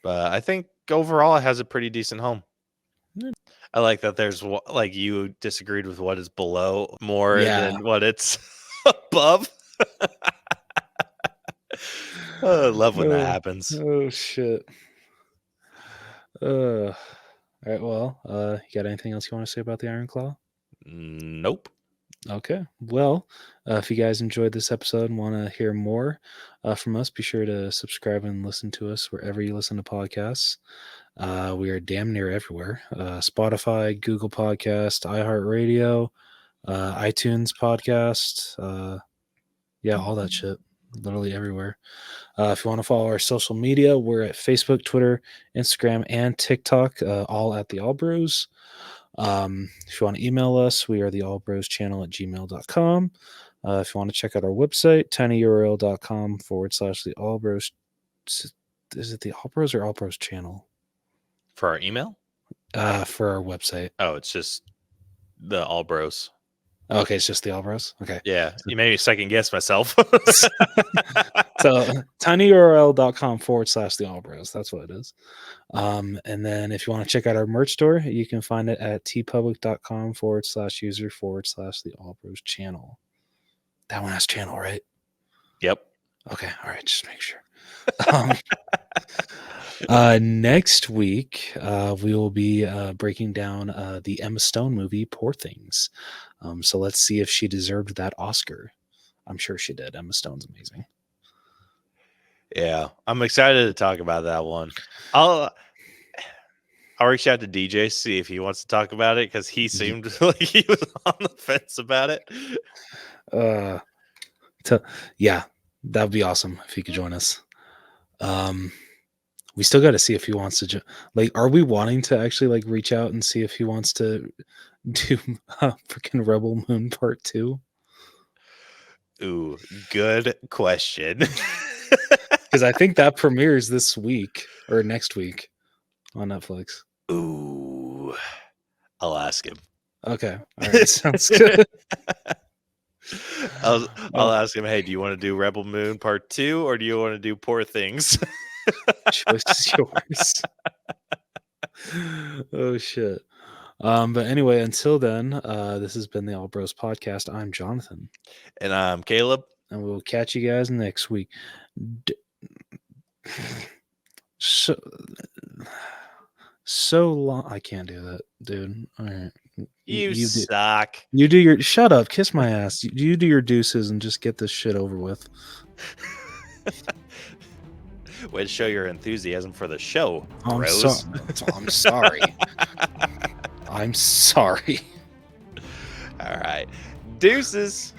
But I think overall it has a pretty decent home. Yeah. I like that there's like you disagreed with what is below more than what it's above. I love when that happens. Oh shit. All right, well, you got anything else you want to say about the Iron Claw? Nope. Okay. Well, if you guys enjoyed this episode and want to hear more from us, be sure to subscribe and listen to us wherever you listen to podcasts. We are damn near everywhere. Spotify, Google Podcast, iHeartRadio, iTunes Podcast. Yeah, all that shit. Literally everywhere. If you want to follow our social media, we're at Facebook, Twitter, Instagram, and TikTok, all at the Allbros. If you want to email us, we are the allbroschannel at gmail.com. If you want to check out our website, tinyurl.com/the allbros. Is it the Allbros or Allbros channel? For our email? For our website. Oh, it's just the All Bros. Okay, it's just the Allbros. Okay. Yeah, you made me second guess myself. So tinyurl.com/the Allbros. That's what it is. And then if you want to check out our merch store, you can find it at tpublic.com/user/the Allbros channel. That one has channel, right? Yep. Okay. All right. Just make sure. Next week, we will be breaking down the Emma Stone movie, Poor Things. So let's see if she deserved that Oscar. I'm sure she did. Emma Stone's amazing. Yeah, I'm excited to talk about that one. I'll reach out to DJ, see if he wants to talk about it, because he seemed like he was on the fence about it. Yeah, that would be awesome if he could join us. We still got to see if he wants to are we wanting to actually reach out and see if he wants to do freaking Rebel Moon Part 2? Ooh, good question. Because I think that premieres this week or next week on Netflix. Ooh, I'll ask him. Okay, all right, sounds good. I'll ask him, hey, do you want to do Rebel Moon Part 2 or do you want to do Poor Things? Choice is yours. Oh shit. But anyway, until then, this has been the All Bros Podcast. I'm Jonathan. And I'm Caleb. And we'll catch you guys next week. So long. I can't do that, dude. All right. You suck. You do your shut up, kiss my ass. You do your deuces and just get this shit over with. Way to show your enthusiasm for the show. I'm sorry. I'm sorry. All right. Deuces.